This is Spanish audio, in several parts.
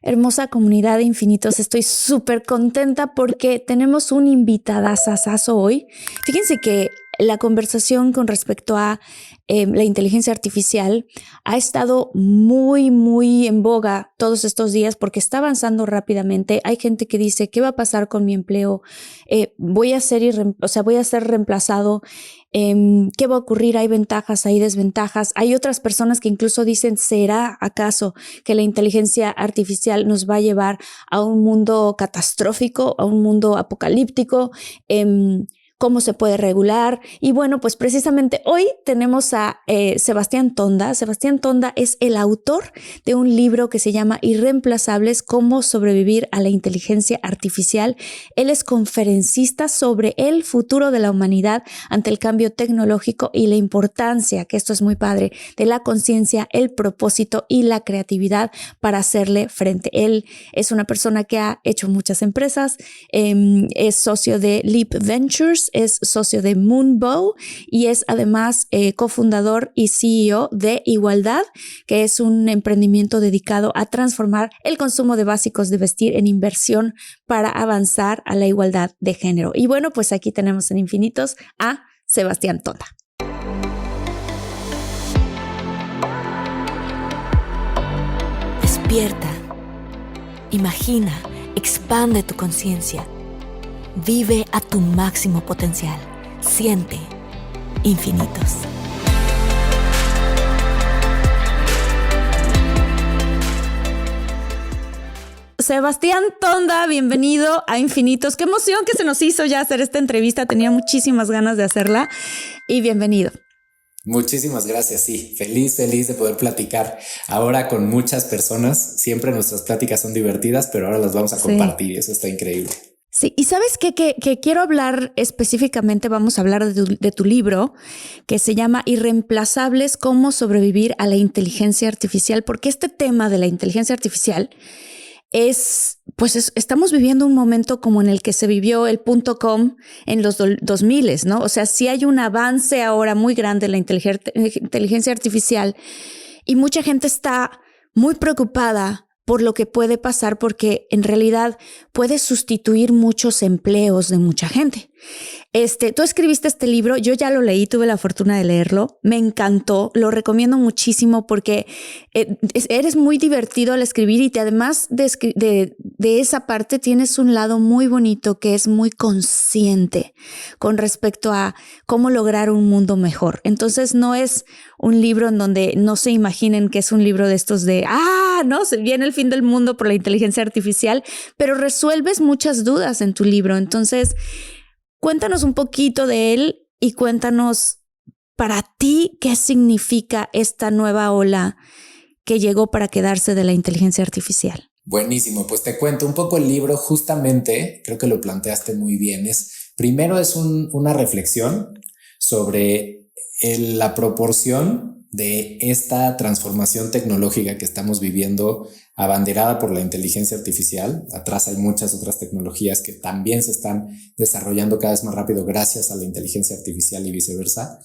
Hermosa comunidad de infinitos, estoy súper contenta porque tenemos un invitadazazazo hoy. Fíjense que la conversación con respecto a la inteligencia artificial ha estado muy en boga todos estos días porque está avanzando rápidamente. Hay gente que dice, ¿qué va a pasar con mi empleo? Voy a ser reemplazado. ¿Qué va a ocurrir? ¿Hay ventajas? ¿Hay desventajas? Hay otras personas que incluso dicen, ¿será acaso que la inteligencia artificial nos va a llevar a un mundo catastrófico, a un mundo apocalíptico? ¿Cómo se puede regular? Y bueno, pues precisamente hoy tenemos a Sebastián Tonda. Sebastián Tonda es el autor de un libro que se llama Irreemplazables, cómo sobrevivir a la inteligencia artificial. Él es conferencista sobre el futuro de la humanidad ante el cambio tecnológico y la importancia, que esto es muy padre, de la conciencia, el propósito y la creatividad para hacerle frente. Él es una persona que ha hecho muchas empresas, es socio de Leap Ventures, es socio de Moonbow y es además cofundador y CEO de Igualdad, que es un emprendimiento dedicado a transformar el consumo de básicos de vestir en inversión para avanzar a la igualdad de género. Y bueno, pues aquí tenemos en Infinitos a Sebastián Tonda. Despierta, imagina, expande tu conciencia. Vive a tu máximo potencial. Siente infinitos. Sebastián Tonda, bienvenido a Infinitos. Qué emoción que se nos hizo ya hacer esta entrevista. Tenía muchísimas ganas de hacerla y bienvenido. Muchísimas gracias, sí. Feliz de poder platicar ahora con muchas personas. Siempre nuestras pláticas son divertidas, pero ahora las vamos a compartir y eso está increíble. Sí, y ¿sabes qué? Que quiero hablar específicamente, vamos a hablar de tu libro que se llama Irreemplazables, cómo sobrevivir a la inteligencia artificial, porque este tema de la inteligencia artificial estamos viviendo un momento como en el que se vivió el .com en los 2000, ¿no? O sea, sí hay un avance ahora muy grande en la inteligencia artificial y mucha gente está muy preocupada por lo que puede pasar porque en realidad puede sustituir muchos empleos de mucha gente. Tú escribiste este libro, yo ya lo leí, tuve la fortuna de leerlo, me encantó, lo recomiendo muchísimo porque eres muy divertido al escribir y además de esa parte tienes un lado muy bonito que es muy consciente con respecto a cómo lograr un mundo mejor. Entonces no es un libro en donde no se imaginen que es un libro de estos de, no, se viene el fin del mundo por la inteligencia artificial, pero resuelves muchas dudas en tu libro. Entonces, cuéntanos un poquito de él y cuéntanos para ti qué significa esta nueva ola que llegó para quedarse de la inteligencia artificial. Buenísimo, pues te cuento un poco el libro. Justamente, creo que lo planteaste muy bien. Primero es una reflexión sobre la proporción de esta transformación tecnológica que estamos viviendo abanderada por la inteligencia artificial. Atrás hay muchas otras tecnologías que también se están desarrollando cada vez más rápido gracias a la inteligencia artificial y viceversa,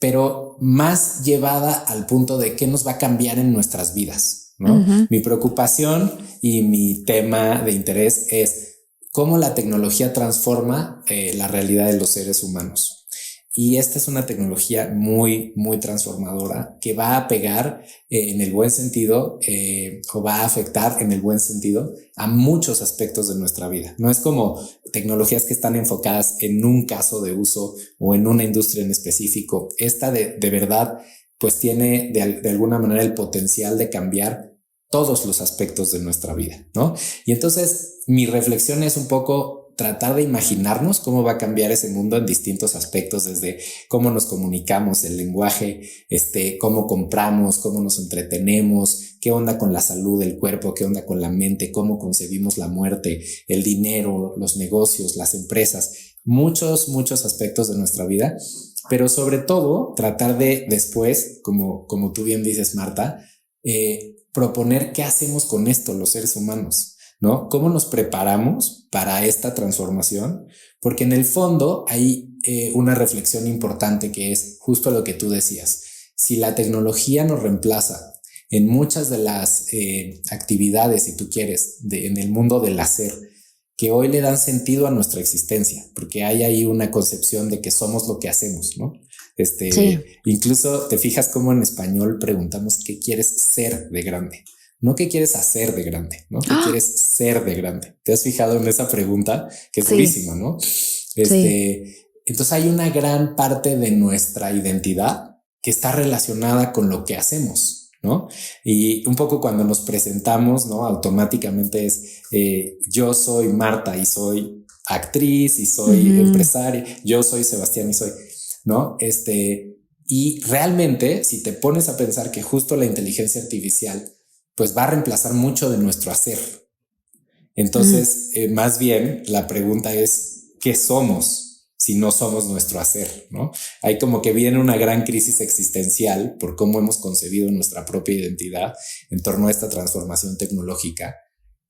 pero más llevada al punto de qué nos va a cambiar en nuestras vidas, ¿no? Uh-huh. Mi preocupación y mi tema de interés es cómo la tecnología transforma la realidad de los seres humanos. Y esta es una tecnología muy transformadora que va a pegar en el buen sentido o va a afectar en el buen sentido a muchos aspectos de nuestra vida. No es como tecnologías que están enfocadas en un caso de uso o en una industria en específico. Esta de verdad pues tiene de alguna manera el potencial de cambiar todos los aspectos de nuestra vida, ¿no? Y entonces mi reflexión es un poco tratar de imaginarnos cómo va a cambiar ese mundo en distintos aspectos, desde cómo nos comunicamos, el lenguaje, cómo compramos, cómo nos entretenemos, qué onda con la salud del cuerpo, qué onda con la mente, cómo concebimos la muerte, el dinero, los negocios, las empresas, muchos aspectos de nuestra vida, pero sobre todo tratar de después, como tú bien dices, Marta, proponer qué hacemos con esto los seres humanos, ¿no? ¿Cómo nos preparamos para esta transformación? Porque en el fondo hay una reflexión importante que es justo lo que tú decías. Si la tecnología nos reemplaza en muchas de las actividades, si tú quieres, en el mundo del hacer, que hoy le dan sentido a nuestra existencia, porque hay ahí una concepción de que somos lo que hacemos, ¿no? Sí. Incluso te fijas cómo en español preguntamos qué quieres ser de grande, no qué quieres hacer de grande, ¿no? ¿Qué quieres ser de grande? ¿Te has fijado en esa pregunta? Que es durísima, ¿no? Entonces hay una gran parte de nuestra identidad que está relacionada con lo que hacemos, ¿no? Y un poco cuando nos presentamos, ¿no? Automáticamente es yo soy Marta y soy actriz y soy empresaria, yo soy Sebastián y soy, ¿no? Y realmente, si te pones a pensar que justo la inteligencia artificial pues va a reemplazar mucho de nuestro hacer. Entonces, más bien la pregunta es ¿qué somos si no somos nuestro hacer? ¿No? Hay como que viene una gran crisis existencial por cómo hemos concebido nuestra propia identidad en torno a esta transformación tecnológica,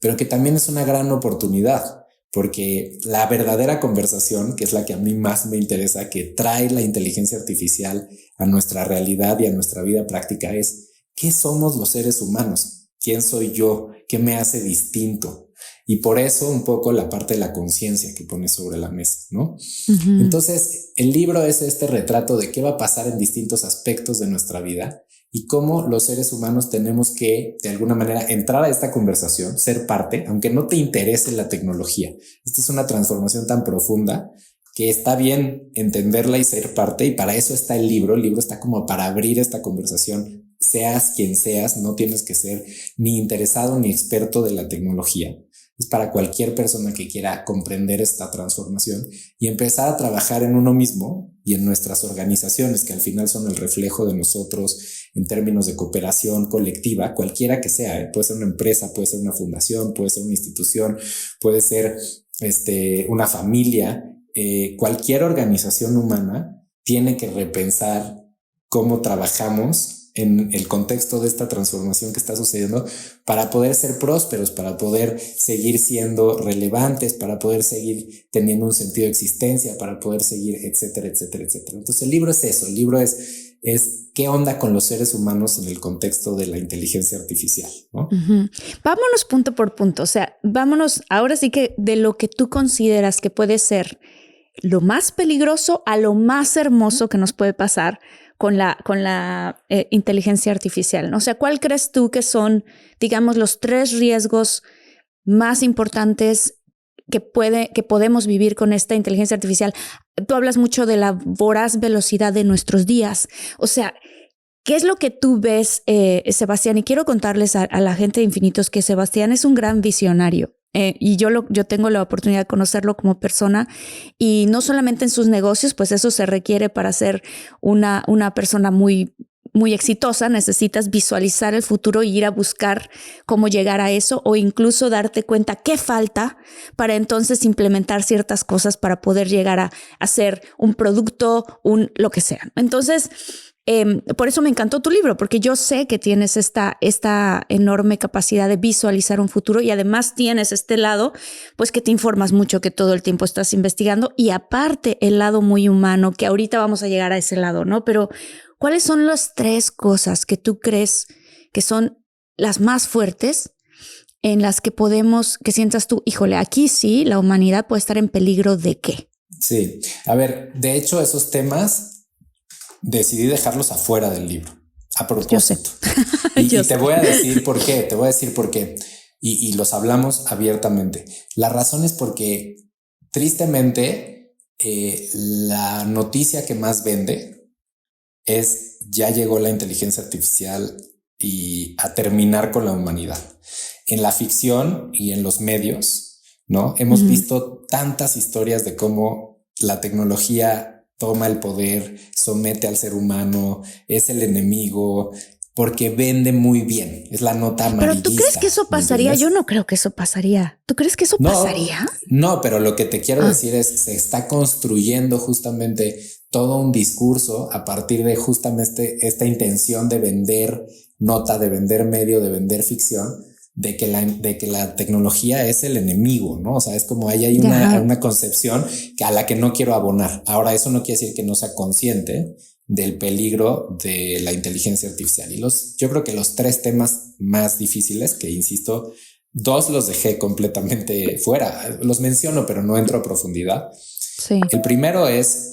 pero que también es una gran oportunidad, porque la verdadera conversación, que es la que a mí más me interesa, que trae la inteligencia artificial a nuestra realidad y a nuestra vida práctica, es ¿qué somos los seres humanos? ¿Quién soy yo? ¿Qué me hace distinto? Y por eso un poco la parte de la conciencia que pone sobre la mesa, ¿no? Entonces, el libro es este retrato de qué va a pasar en distintos aspectos de nuestra vida y cómo los seres humanos tenemos que, de alguna manera, entrar a esta conversación, ser parte, aunque no te interese la tecnología. Esta es una transformación tan profunda que está bien entenderla y ser parte, y para eso está el libro. El libro está como para abrir esta conversación, seas quien seas, no tienes que ser ni interesado ni experto de la tecnología. Es para cualquier persona que quiera comprender esta transformación y empezar a trabajar en uno mismo y en nuestras organizaciones, que al final son el reflejo de nosotros en términos de cooperación colectiva, cualquiera que sea, ¿eh? Puede ser una empresa, puede ser una fundación, puede ser una institución, puede ser una familia. Cualquier organización humana tiene que repensar cómo trabajamos en el contexto de esta transformación que está sucediendo para poder ser prósperos, para poder seguir siendo relevantes, para poder seguir teniendo un sentido de existencia, para poder seguir, etcétera, etcétera, etcétera. Entonces el libro es eso, el libro es qué onda con los seres humanos en el contexto de la inteligencia artificial, ¿no? Vámonos punto por punto, o sea, vámonos ahora sí que de lo que tú consideras que puede ser lo más peligroso a lo más hermoso que nos puede pasar con la inteligencia artificial, ¿no? O sea, ¿cuál crees tú que son, digamos, los 3 riesgos más importantes que podemos vivir con esta inteligencia artificial? Tú hablas mucho de la voraz velocidad de nuestros días. O sea, ¿qué es lo que tú ves, Sebastián? Y quiero contarles a la gente de Infinitos que Sebastián es un gran visionario. Y yo tengo la oportunidad de conocerlo como persona, y no solamente en sus negocios, pues eso se requiere para ser una persona muy, muy exitosa. Necesitas visualizar el futuro y ir a buscar cómo llegar a eso, o incluso darte cuenta qué falta para entonces implementar ciertas cosas para poder llegar a hacer un producto, lo que sea. Entonces, por eso me encantó tu libro, porque yo sé que tienes esta enorme capacidad de visualizar un futuro, y además tienes este lado, pues que te informas mucho, que todo el tiempo estás investigando, y aparte el lado muy humano, que ahorita vamos a llegar a ese lado, ¿no? Pero ¿cuáles son las 3 cosas que tú crees que son las más fuertes en las que que sientas tú, híjole, aquí sí, la humanidad puede estar en peligro de qué? Sí, a ver, de hecho esos temas decidí dejarlos afuera del libro, a propósito. Yo sé. Y te voy a decir por qué, y los hablamos abiertamente. La razón es porque, tristemente, la noticia que más vende es ya llegó la inteligencia artificial y a terminar con la humanidad. En la ficción y en los medios, ¿no? Hemos visto tantas historias de cómo la tecnología toma el poder, somete al ser humano, es el enemigo, porque vende muy bien. Es la nota amarillista. ¿Pero tú crees que eso pasaría? Yo no creo que eso pasaría. ¿Tú crees que eso pasaría? No, pero lo que te quiero decir es, se está construyendo justamente todo un discurso a partir de justamente esta intención de vender nota, de vender medio, de vender ficción, de que la tecnología es el enemigo, ¿no? O sea, es como hay una concepción a la que no quiero abonar. Ahora, eso no quiere decir que no sea consciente del peligro de la inteligencia artificial. Y yo creo que los 3 temas más difíciles, que insisto, 2 los dejé completamente fuera, los menciono, pero no entro a profundidad. Sí. El primero es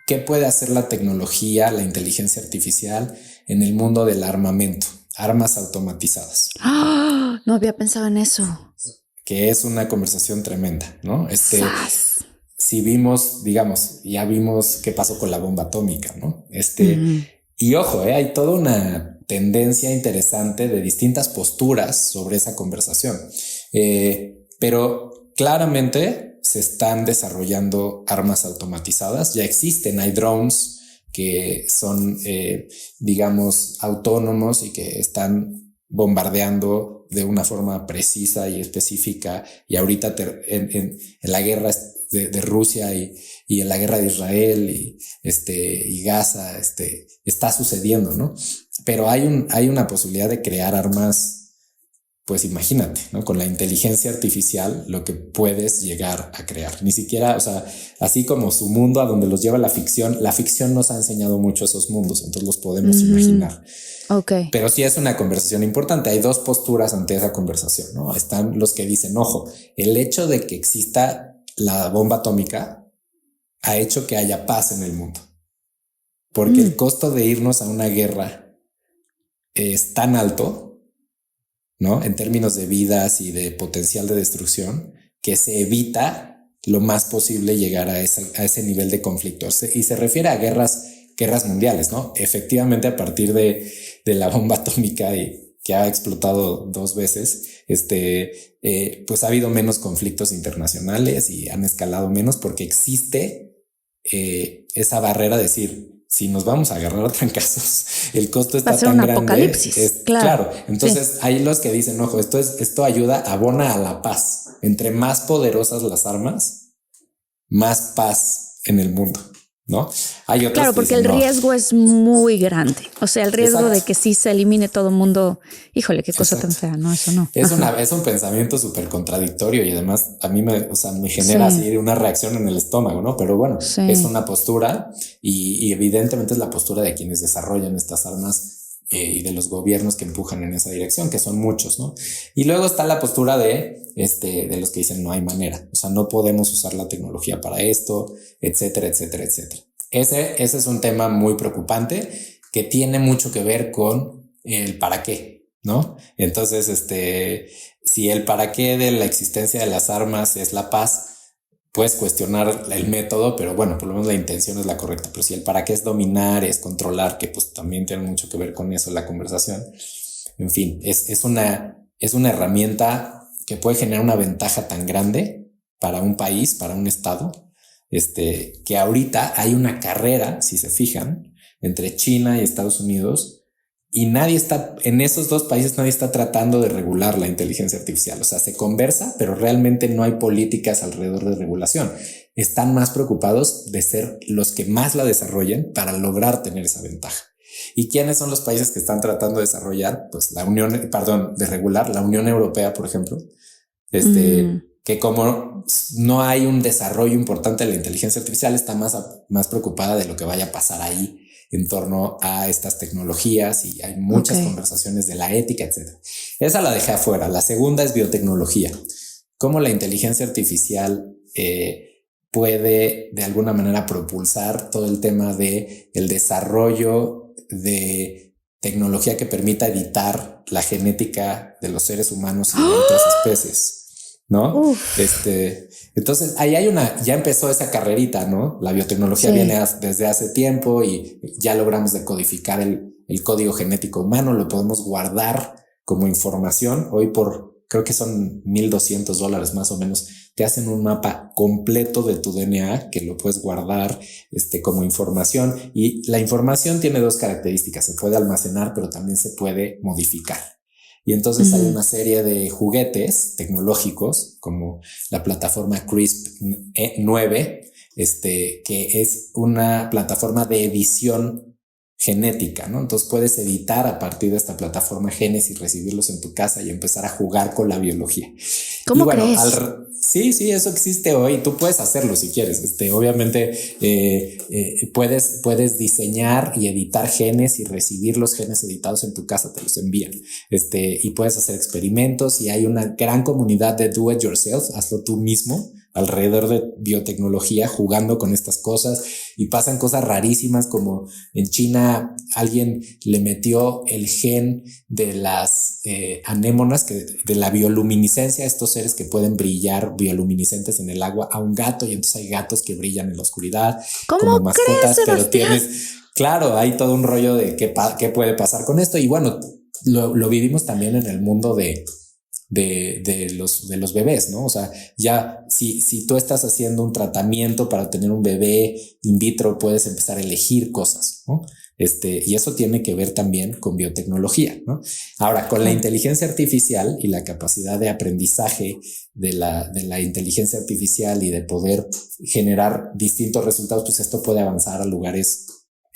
qué puede hacer la tecnología, la inteligencia artificial en el mundo del armamento, armas automatizadas. ¡Oh! No había pensado en eso. Que es una conversación tremenda, ¿no? ¡Sas! Si vimos, digamos, ya vimos qué pasó con la bomba atómica, ¿no? Y ojo, hay toda una tendencia interesante de distintas posturas sobre esa conversación. Pero claramente se están desarrollando armas automatizadas, ya existen, hay drones que son, digamos, autónomos y que están bombardeando de una forma precisa y específica. Y ahorita en la guerra de Rusia y en la guerra de Israel y Gaza, está sucediendo, ¿no? Pero hay una posibilidad de crear armas, pues imagínate, ¿no? Con la inteligencia artificial, lo que puedes llegar a crear. Ni siquiera, o sea, así como su mundo a donde los lleva la ficción nos ha enseñado mucho esos mundos, entonces los podemos imaginar. Okay. Pero sí es una conversación importante. Hay 2 posturas ante esa conversación, ¿no? Están los que dicen, ojo, el hecho de que exista la bomba atómica ha hecho que haya paz en el mundo. Porque el costo de irnos a una guerra es tan alto, ¿no? En términos de vidas y de potencial de destrucción, que se evita lo más posible llegar a ese nivel de conflicto. Y se refiere a guerras mundiales, ¿no? Efectivamente, a partir de la bomba atómica y que ha explotado 2 veces, pues ha habido menos conflictos internacionales y han escalado menos porque existe esa barrera de decir, si nos vamos a agarrar a trancazos, el costo está tan grande. Apocalipsis. Claro. Entonces, hay los que dicen, ojo, esto ayuda, abona a la paz. Entre más poderosas las armas, más paz en el mundo, ¿no? Hay otros claro, que porque dicen, el riesgo es muy grande. O sea, el riesgo Exacto. de que sí se elimine todo el mundo. Híjole, qué cosa Exacto. tan fea, ¿no? Eso no. Es un pensamiento súper contradictorio y además a mí me genera así una reacción en el estómago, ¿no? Pero bueno, es una postura y evidentemente es la postura de quienes desarrollan estas armas y de los gobiernos que empujan en esa dirección, que son muchos, ¿no? Y luego está la postura de los que dicen no hay manera, o sea, no podemos usar la tecnología para esto, etcétera, etcétera, etcétera. Ese es un tema muy preocupante que tiene mucho que ver con el para qué, ¿no? Entonces, si el para qué de la existencia de las armas es la paz, puedes cuestionar el método, pero bueno, por lo menos la intención es la correcta. Pero si el para qué es dominar, es controlar, que pues también tiene mucho que ver con eso la conversación. En fin, es una herramienta que puede generar una ventaja tan grande para un país, para un estado, que ahorita hay una carrera, si se fijan, entre China y Estados Unidos, y en esos 2 países nadie está tratando de regular la inteligencia artificial. O sea, se conversa, pero realmente no hay políticas alrededor de regulación. Están más preocupados de ser los que más la desarrollen para lograr tener esa ventaja. ¿Y quiénes son los países que están tratando de desarrollar? Pues de regular, la Unión Europea, por ejemplo, que como no hay un desarrollo importante de la inteligencia artificial, está más preocupada de lo que vaya a pasar ahí en torno a estas tecnologías y hay muchas conversaciones de la ética, etcétera. Esa la dejé afuera. La segunda es biotecnología. Cómo la inteligencia artificial puede de alguna manera propulsar todo el tema de el desarrollo de tecnología que permita editar la genética de los seres humanos y de otras especies, ¿no? Entonces ahí ya empezó esa carrerita, ¿no? La biotecnología viene desde hace tiempo y ya logramos decodificar el código genético humano, lo podemos guardar como información. Hoy creo que son $1,200 más o menos, te hacen un mapa completo de tu DNA que lo puedes guardar como información, y la información tiene 2 características: se puede almacenar, pero también se puede modificar. Y entonces hay una serie de juguetes tecnológicos como la plataforma CRISP-9, que es una plataforma de edición genética, ¿no? Entonces puedes editar a partir de esta plataforma genes y recibirlos en tu casa y empezar a jugar con la biología. ¿Cómo Y bueno, crees? sí, eso existe hoy. Tú puedes hacerlo si quieres. Obviamente puedes diseñar y editar genes y recibir los genes editados en tu casa, te los envían. Y puedes hacer experimentos y hay una gran comunidad de do it yourself, hazlo tú mismo, alrededor de biotecnología, jugando con estas cosas, y pasan cosas rarísimas, como en China alguien le metió el gen de las anémonas, de la bioluminiscencia, estos seres que pueden brillar bioluminiscentes en el agua, a un gato, y entonces hay gatos que brillan en la oscuridad como mascotas, pero claro, hay todo un rollo de qué puede pasar con esto. Y bueno, lo vivimos también en el mundo de los bebés, ¿no? O sea, ya si tú estás haciendo un tratamiento para tener un bebé in vitro, puedes empezar a elegir cosas, ¿no? Y eso tiene que ver también con biotecnología, ¿no? Ahora, con la inteligencia artificial y la capacidad de aprendizaje de la inteligencia artificial y de poder generar distintos resultados, pues esto puede avanzar a lugares,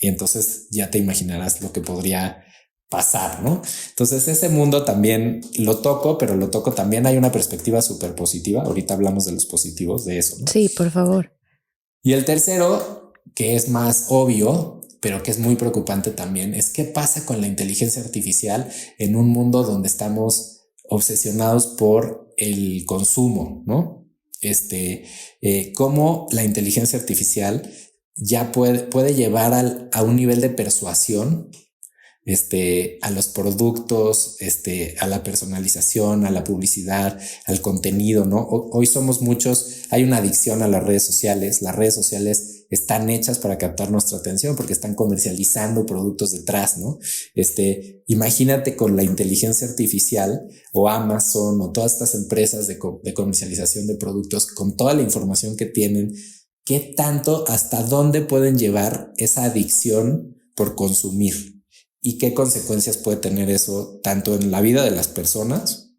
y entonces ya te imaginarás lo que podría pasar, ¿no? Entonces ese mundo también lo toco, pero lo toco también, hay una perspectiva súper positiva. Ahorita hablamos de los positivos de eso, ¿no? Sí, por favor. Y el tercero, que es más obvio, pero que es muy preocupante también, es qué pasa con la inteligencia artificial en un mundo donde estamos obsesionados por el consumo, ¿no? Cómo la inteligencia artificial ya puede llevar a un nivel de persuasión a los productos, a la personalización, a la publicidad, al contenido, ¿no? Hoy somos muchos, hay una adicción a las redes sociales están hechas para captar nuestra atención porque están comercializando productos detrás, ¿no? Imagínate con la inteligencia artificial o Amazon o todas estas empresas de comercialización de productos, con toda la información que tienen, ¿qué tanto, hasta dónde pueden llevar esa adicción por consumir? ¿Y qué consecuencias puede tener eso tanto en la vida de las personas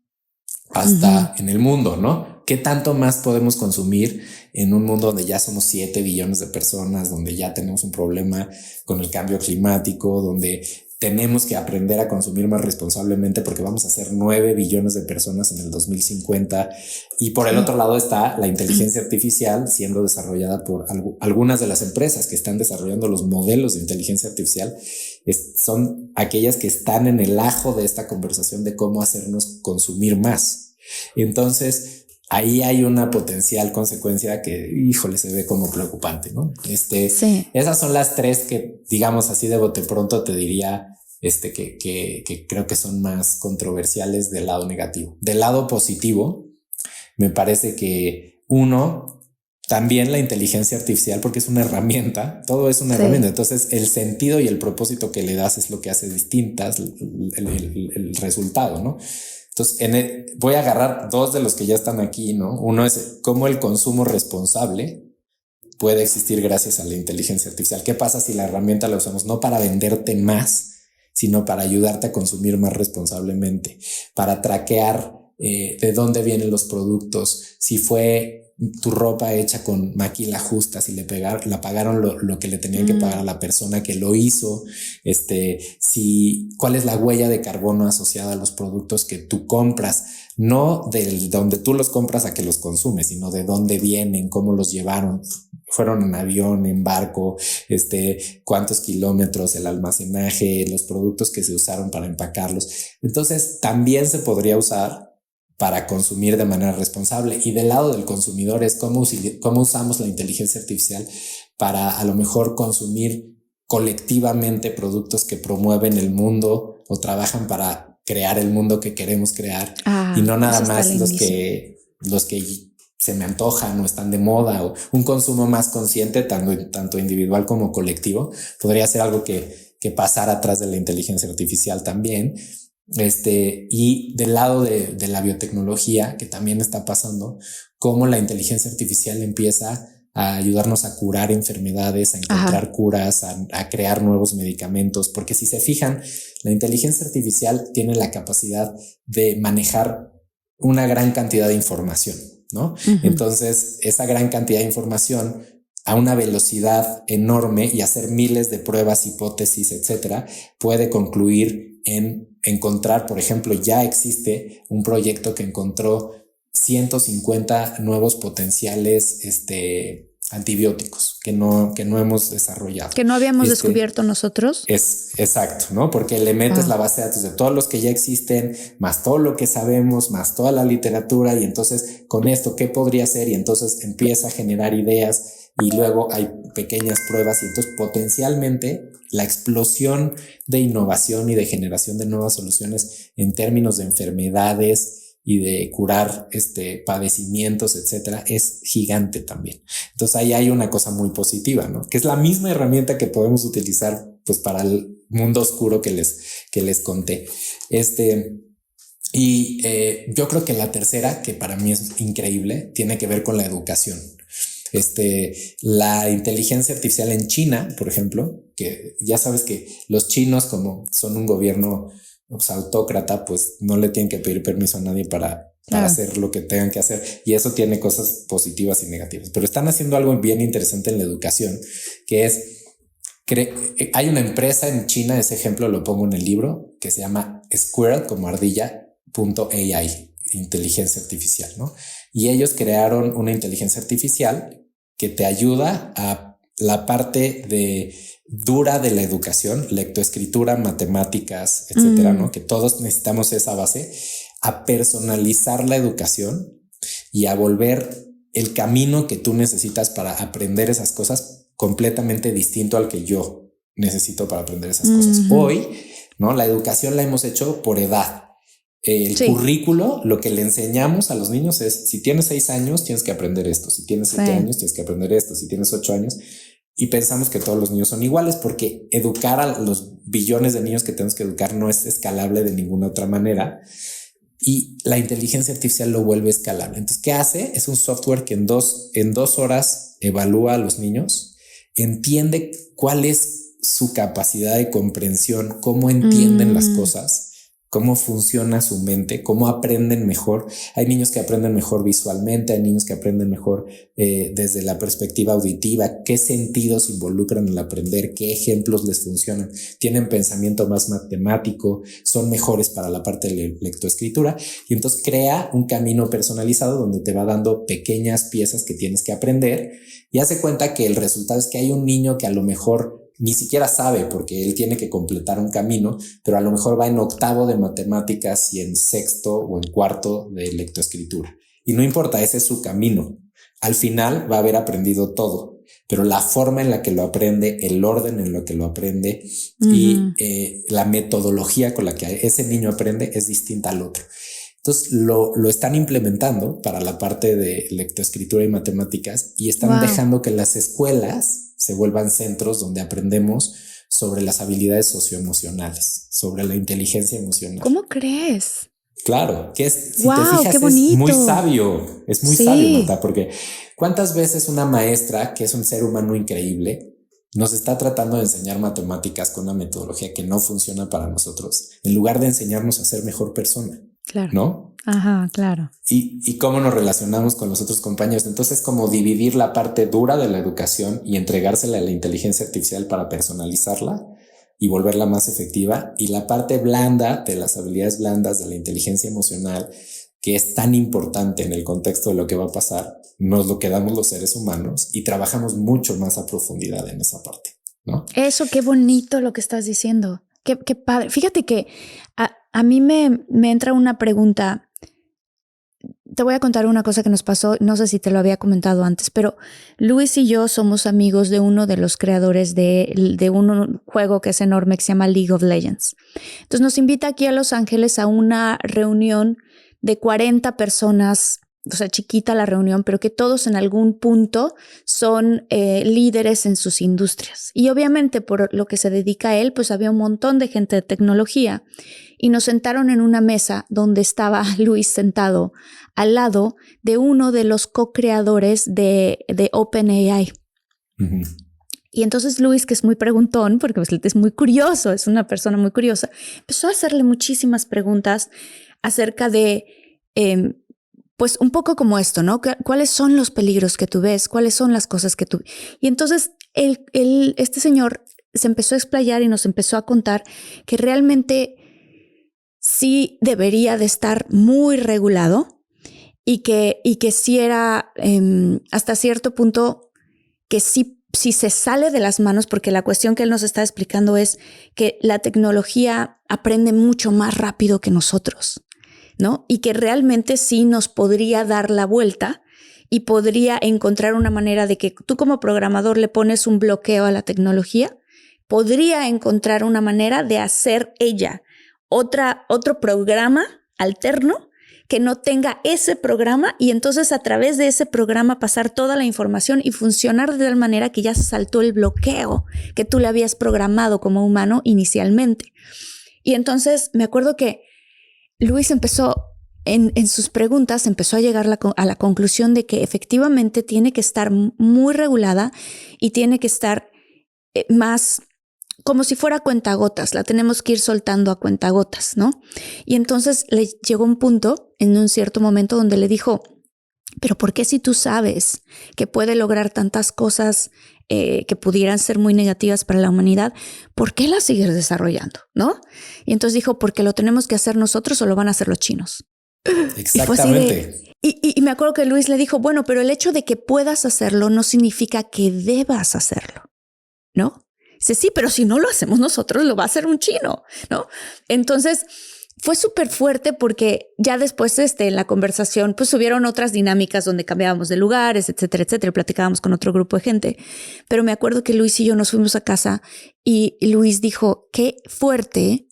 hasta en el mundo, ¿no? ¿Qué tanto más podemos consumir en un mundo donde ya somos 7 billones de personas, donde ya tenemos un problema con el cambio climático, donde tenemos que aprender a consumir más responsablemente porque vamos a ser 9 billones de personas en el 2050? Y por el otro lado está la inteligencia artificial siendo desarrollada por algunas de las empresas que están desarrollando los modelos de inteligencia artificial. Son aquellas que están en el ajo de esta conversación de cómo hacernos consumir más. Entonces, ahí hay una potencial consecuencia que, híjole, se ve como preocupante, ¿no? Sí. Esas son las tres que, digamos así de bote pronto, te diría que creo que son más controversiales del lado negativo. Del lado positivo, me parece que también la inteligencia artificial, porque es una herramienta, todo es una herramienta. Entonces el sentido y el propósito que le das es lo que hace distintas el resultado, ¿no? Entonces voy a agarrar dos de los que ya están aquí, ¿no? Uno es cómo el consumo responsable puede existir gracias a la inteligencia artificial. ¿Qué pasa si la herramienta la usamos no para venderte más, sino para ayudarte a consumir más responsablemente, para traquear de dónde vienen los productos, si fue tu ropa hecha con maquila justa, si la pagaron lo que le tenían que pagar a la persona que lo hizo, cuál es la huella de carbono asociada a los productos que tú compras, no de donde tú los compras a que los consumes, sino de dónde vienen, cómo los llevaron, fueron en avión, en barco, cuántos kilómetros, el almacenaje, los productos que se usaron para empacarlos. Entonces también se podría usar para consumir de manera responsable. Y del lado del consumidor es cómo usamos la inteligencia artificial para a lo mejor consumir colectivamente productos que promueven el mundo o trabajan para crear el mundo que queremos crear, y no nada más los que se me antojan o están de moda, o un consumo más consciente, tanto individual como colectivo. Podría ser algo que pasara atrás de la inteligencia artificial también. Y del lado de la biotecnología, que también está pasando, cómo la inteligencia artificial empieza a ayudarnos a curar enfermedades, a encontrar curas, a crear nuevos medicamentos, porque si se fijan, la inteligencia artificial tiene la capacidad de manejar una gran cantidad de información, ¿no? Entonces, esa gran cantidad de información a una velocidad enorme y hacer miles de pruebas, hipótesis, etcétera, puede concluir en encontrar, por ejemplo, ya existe un proyecto que encontró 150 nuevos potenciales antibióticos que no hemos desarrollado. Que no habíamos descubierto nosotros. Es exacto, ¿no? Porque le metes la base de datos de todos los que ya existen, más todo lo que sabemos, más toda la literatura, y entonces con esto, ¿qué podría ser? Y entonces empieza a generar ideas y luego hay pequeñas pruebas y entonces potencialmente la explosión de innovación y de generación de nuevas soluciones en términos de enfermedades y de curar padecimientos, etcétera, es gigante también. Entonces ahí hay una cosa muy positiva, ¿no? Que es la misma herramienta que podemos utilizar pues para el mundo oscuro que les conté. Yo creo que la tercera, que para mí es increíble, tiene que ver con la educación. La inteligencia artificial en China, por ejemplo, que ya sabes que los chinos, como son un gobierno autócrata, pues no le tienen que pedir permiso a nadie para hacer lo que tengan que hacer, y eso tiene cosas positivas y negativas, pero están haciendo algo bien interesante en la educación, que es hay una empresa en China, ese ejemplo lo pongo en el libro, que se llama Squirrel, como ardilla.ai, inteligencia artificial, ¿no? Y ellos crearon una inteligencia artificial que te ayuda a la parte dura de la educación, lectoescritura, matemáticas, etcétera, ¿no? Que todos necesitamos esa base, a personalizar la educación y a volver el camino que tú necesitas para aprender esas cosas completamente distinto al que yo necesito para aprender esas cosas. Hoy, ¿no? La educación la hemos hecho por edad. El currículo, lo que le enseñamos a los niños es: si tienes 6 años, tienes que aprender esto. Si tienes 7 años, tienes que aprender esto. Si tienes 8 años. Y pensamos que todos los niños son iguales, porque educar a los billones de niños que tenemos que educar no es escalable de ninguna otra manera. Y la inteligencia artificial lo vuelve escalable. Entonces, ¿qué hace? Es un software que en dos horas evalúa a los niños, entiende cuál es su capacidad de comprensión, cómo entienden las cosas, cómo funciona su mente, cómo aprenden mejor. Hay niños que aprenden mejor visualmente, hay niños que aprenden mejor desde la perspectiva auditiva, qué sentidos involucran el aprender, qué ejemplos les funcionan, tienen pensamiento más matemático, son mejores para la parte de lectoescritura, y entonces crea un camino personalizado donde te va dando pequeñas piezas que tienes que aprender, y hace cuenta que el resultado es que hay un niño que a lo mejor ni siquiera sabe, porque él tiene que completar un camino, pero a lo mejor va en 8º de matemáticas y en 6º o en 4º de lectoescritura. Y no importa, ese es su camino. Al final va a haber aprendido todo, pero la forma en la que lo aprende, el orden en lo que lo aprende y la metodología con la que ese niño aprende es distinta al otro. Entonces lo están implementando para la parte de lectoescritura y matemáticas, y están dejando que las escuelas se vuelvan centros donde aprendemos sobre las habilidades socioemocionales, sobre la inteligencia emocional. ¿Cómo crees? Claro, que es, si te fijas, es muy sabio, Marta, porque ¿cuántas veces una maestra, que es un ser humano increíble, nos está tratando de enseñar matemáticas con una metodología que no funciona para nosotros, en lugar de enseñarnos a ser mejor persona? Claro. ¿No? Ajá, claro. Y cómo nos relacionamos con los otros compañeros. Entonces, como dividir la parte dura de la educación y entregársela a la inteligencia artificial para personalizarla y volverla más efectiva, y la parte blanda de las habilidades blandas de la inteligencia emocional, que es tan importante en el contexto de lo que va a pasar, nos lo quedamos los seres humanos y trabajamos mucho más a profundidad en esa parte, ¿no? Eso, qué bonito lo que estás diciendo. Qué padre. Fíjate que a mí me entra una pregunta. Te voy a contar una cosa que nos pasó, no sé si te lo había comentado antes, pero Luis y yo somos amigos de uno de los creadores de un juego que es enorme, que se llama League of Legends. Entonces nos invita aquí a Los Ángeles a una reunión de 40 personas, o sea, chiquita la reunión, pero que todos en algún punto son líderes en sus industrias. Y obviamente por lo que se dedica a él, pues había un montón de gente de tecnología. Y nos sentaron en una mesa donde estaba Luis sentado al lado de uno de los co-creadores de OpenAI. Uh-huh. Y entonces Luis, que es muy preguntón, porque es muy curioso, es una persona muy curiosa, empezó a hacerle muchísimas preguntas acerca de pues un poco como esto, ¿no? ¿Cuáles son los peligros que tú ves? ¿Cuáles son las cosas que tú... Y entonces este señor se empezó a explayar y nos empezó a contar que realmente sí debería de estar muy regulado y que sí era hasta cierto punto que sí, si se sale de las manos, porque la cuestión que él nos está explicando es que la tecnología aprende mucho más rápido que nosotros, ¿no? Y que realmente sí nos podría dar la vuelta y podría encontrar una manera de que tú como programador le pones un bloqueo a la tecnología, podría encontrar una manera de hacer ella otro programa alterno que no tenga ese programa y entonces a través de ese programa pasar toda la información y funcionar de tal manera que ya se saltó el bloqueo que tú le habías programado como humano inicialmente. Y entonces me acuerdo que Luis empezó en sus preguntas, empezó a llegar a la conclusión de que efectivamente tiene que estar muy regulada y tiene que estar más como si fuera cuentagotas, la tenemos que ir soltando a cuentagotas, ¿no? Y entonces le llegó un punto en un cierto momento donde le dijo, pero ¿por qué si tú sabes que puede lograr tantas cosas que pudieran ser muy negativas para la humanidad, ¿por qué las sigues desarrollando? ¿No? Y entonces dijo, porque lo tenemos que hacer nosotros o lo van a hacer los chinos. Exactamente. Y me acuerdo que Luis le dijo, bueno, pero el hecho de que puedas hacerlo no significa que debas hacerlo, ¿no? Dice, sí, pero si no lo hacemos nosotros, lo va a hacer un chino, ¿no? Entonces fue súper fuerte porque ya después en la conversación pues hubieron otras dinámicas donde cambiábamos de lugares, etcétera, etcétera, y platicábamos con otro grupo de gente. Pero me acuerdo que Luis y yo nos fuimos a casa y Luis dijo, qué fuerte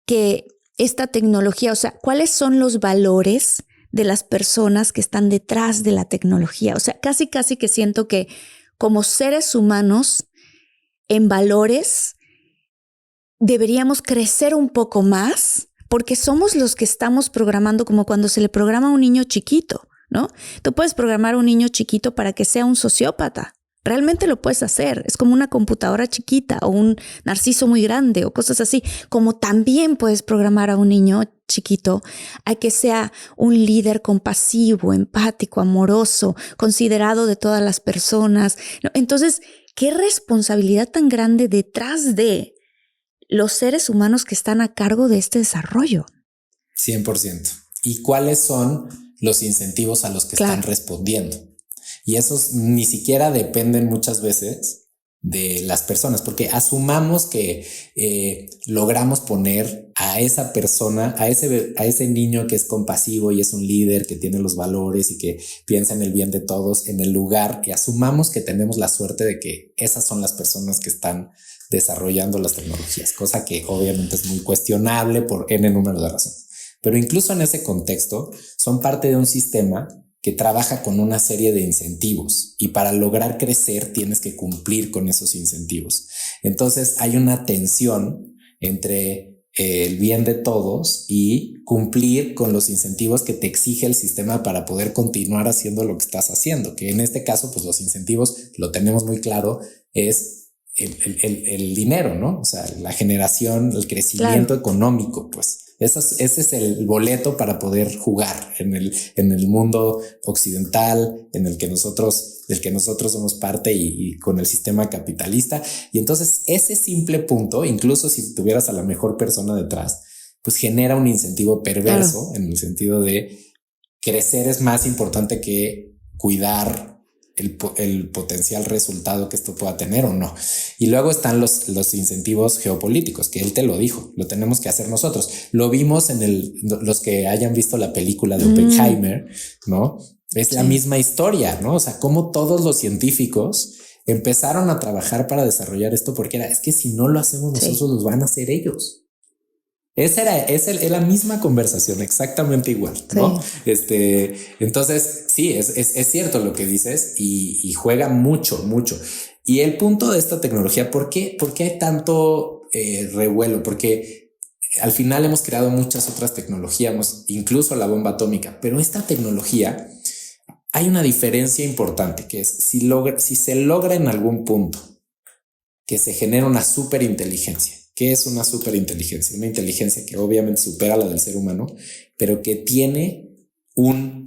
que esta tecnología, o sea, ¿cuáles son los valores de las personas que están detrás de la tecnología? O sea, casi que siento que como seres humanos en valores deberíamos crecer un poco más porque somos los que estamos programando, como cuando se le programa a un niño chiquito, ¿no? Tú puedes programar a un niño chiquito para que sea un sociópata. Realmente lo puedes hacer. Es como una computadora chiquita o un narciso muy grande o cosas así. Como también puedes programar a un niño chiquito a que sea un líder compasivo, empático, amoroso, considerado de todas las personas, ¿no? Entonces, qué responsabilidad tan grande detrás de los seres humanos que están a cargo de este desarrollo. 100%. ¿Y cuáles son los incentivos a los que están respondiendo? Y esos ni siquiera dependen muchas veces de las personas, porque asumamos que logramos poner a esa persona, a ese niño que es compasivo y es un líder que tiene los valores y que piensa en el bien de todos en el lugar, y asumamos que tenemos la suerte de que esas son las personas que están desarrollando las tecnologías, cosa que obviamente es muy cuestionable por N número de razones. Pero incluso en ese contexto son parte de un sistema que trabaja con una serie de incentivos y para lograr crecer tienes que cumplir con esos incentivos. Entonces hay una tensión entre el bien de todos y cumplir con los incentivos que te exige el sistema para poder continuar haciendo lo que estás haciendo, que en este caso pues los incentivos, lo tenemos muy claro, es el dinero, ¿no? O sea, la generación, el crecimiento económico, pues. Ese es el boleto para poder jugar en el mundo occidental del que nosotros somos parte y con el sistema capitalista. Y entonces ese simple punto, incluso si tuvieras a la mejor persona detrás, pues genera un incentivo perverso en el sentido de crecer es más importante que cuidar el potencial resultado que esto pueda tener o no. Y luego están los incentivos geopolíticos, que él te lo dijo, lo tenemos que hacer nosotros. Lo vimos los que hayan visto la película de Oppenheimer, ¿no? Es la misma historia, ¿no? O sea, cómo todos los científicos empezaron a trabajar para desarrollar esto porque es que si no lo hacemos nosotros, los van a hacer ellos. Esa era la misma conversación, exactamente igual, ¿no? Entonces, sí, es cierto lo que dices y juega mucho. Y el punto de esta tecnología, ¿por qué hay tanto revuelo? Porque al final hemos creado muchas otras tecnologías, incluso la bomba atómica, pero esta tecnología hay una diferencia importante, que es si se logra en algún punto que se genera una superinteligencia. ¿Qué es una superinteligencia? Una inteligencia que obviamente supera la del ser humano, pero que tiene un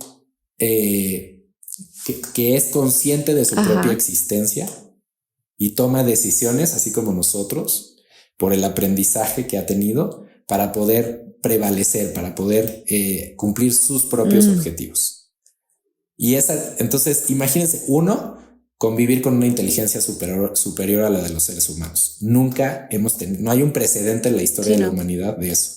que es consciente de su propia existencia y toma decisiones, así como nosotros, por el aprendizaje que ha tenido para poder prevalecer, para poder cumplir sus propios objetivos. Y entonces, imagínense, uno, convivir con una inteligencia superior a la de los seres humanos. Nunca hemos tenido, no hay un precedente en la historia de la humanidad de eso.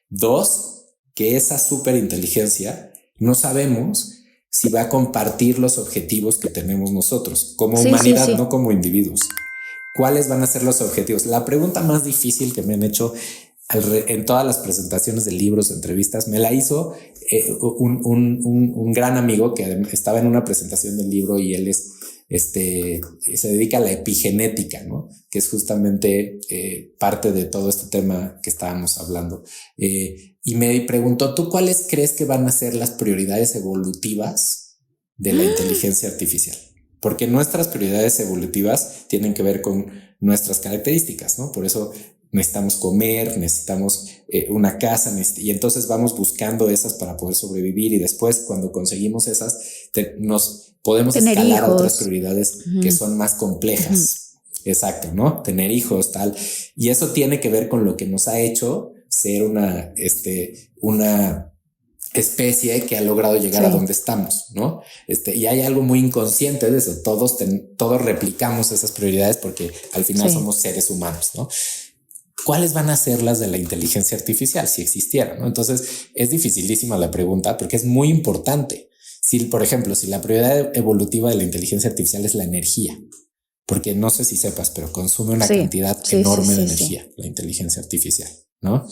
Dos, que esa superinteligencia no sabemos si va a compartir los objetivos que tenemos nosotros como humanidad, no como individuos. ¿Cuáles van a ser los objetivos? La pregunta más difícil que me han hecho en todas las presentaciones de libros, entrevistas, me la hizo un gran amigo que estaba en una presentación del libro y él se dedica a la epigenética, ¿no? Que es justamente parte de todo este tema que estábamos hablando. Y me preguntó, ¿tú cuáles crees que van a ser las prioridades evolutivas de la inteligencia artificial? Porque nuestras prioridades evolutivas tienen que ver con nuestras características, ¿no? Por eso necesitamos comer, necesitamos una casa, y entonces vamos buscando esas para poder sobrevivir, y después cuando conseguimos esas nos podemos escalar a otras prioridades que son más complejas. Exacto, ¿no? Tener hijos, tal. Y eso tiene que ver con lo que nos ha hecho ser una especie que ha logrado llegar a donde estamos, ¿no? Y hay algo muy inconsciente de eso. Todos replicamos esas prioridades porque al final somos seres humanos, ¿no? ¿Cuáles van a ser las de la inteligencia artificial si existiera, ¿no? Entonces es dificilísima la pregunta porque es muy importante. Por ejemplo, si la prioridad evolutiva de la inteligencia artificial es la energía, porque no sé si sepas, pero consume una cantidad enorme de energía, la inteligencia artificial, ¿no?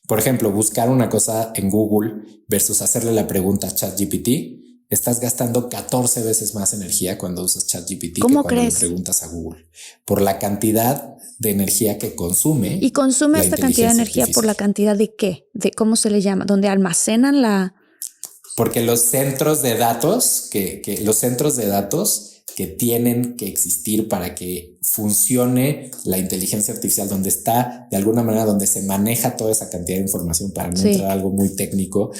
Por ejemplo, buscar una cosa en Google versus hacerle la pregunta a ChatGPT, estás gastando 14 veces más energía cuando usas ChatGPT que cuando le preguntas a Google, por la cantidad de energía que consume. ¿Y consume esta cantidad de energía por la cantidad de qué? ¿De cómo se le llama? ¿Dónde almacenan la...? Porque los centros de datos que tienen que existir para que funcione la inteligencia artificial, donde está de alguna manera, donde se maneja toda esa cantidad de información, para no entrar a algo muy técnico,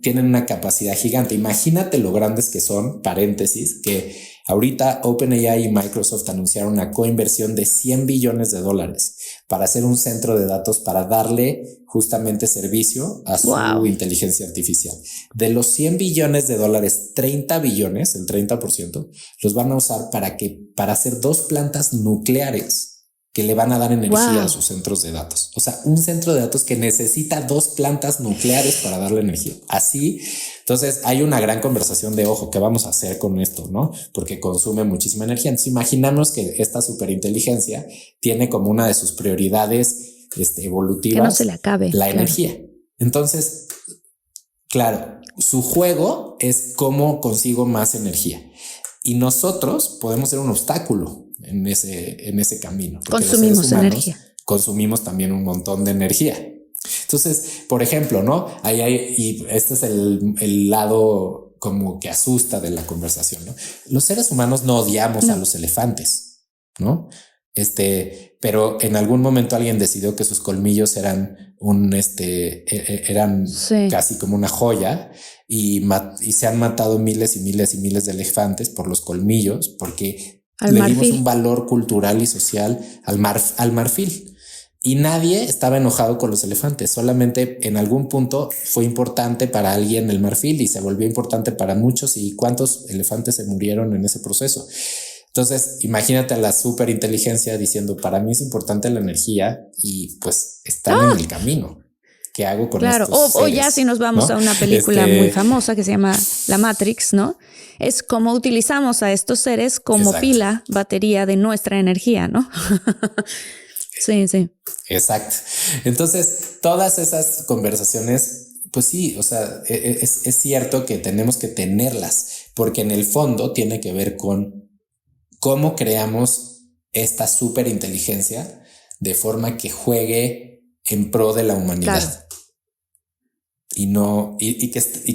tienen una capacidad gigante. Imagínate lo grandes que son, paréntesis, que ahorita OpenAI y Microsoft anunciaron una coinversión de $100 billones para hacer un centro de datos para darle justamente servicio a su inteligencia artificial. De los $100 billones, 30 billones, el 30%, los van a usar para hacer 2 plantas nucleares que le van a dar energía a sus centros de datos. O sea, un centro de datos que necesita 2 plantas nucleares para darle energía. Así, entonces hay una gran conversación de, ojo, ¿qué vamos a hacer con esto, no? Porque consume muchísima energía. Entonces imaginamos que esta superinteligencia tiene como una de sus prioridades evolutivas, que no se le acabe la energía. Entonces, claro, su juego es cómo consigo más energía. Y nosotros podemos ser un obstáculo en ese camino. Consumimos energía. Consumimos también un montón de energía. Entonces, por ejemplo, ¿no? Y este es el lado como que asusta de la conversación, ¿no? Los seres humanos no odiamos a los elefantes, ¿no? Pero en algún momento alguien decidió que sus colmillos eran casi como una joya, y se han matado miles y miles y miles de elefantes por los colmillos, porque le dimos un valor cultural y social al marfil. Y nadie estaba enojado con los elefantes, solamente en algún punto fue importante para alguien el marfil y se volvió importante para muchos, y cuántos elefantes se murieron en ese proceso. Entonces, imagínate a la superinteligencia diciendo, para mí es importante la energía y pues están en el camino. ¿Qué hago con estos seres? O ya si nos vamos a una película muy famosa que se llama La Matrix, ¿no? Es como utilizamos a estos seres como pila, batería de nuestra energía, ¿no? Sí. Exacto. Entonces, todas esas conversaciones, pues sí, o sea, es cierto que tenemos que tenerlas, porque en el fondo tiene que ver con cómo creamos esta superinteligencia de forma que juegue en pro de la humanidad. Claro. Y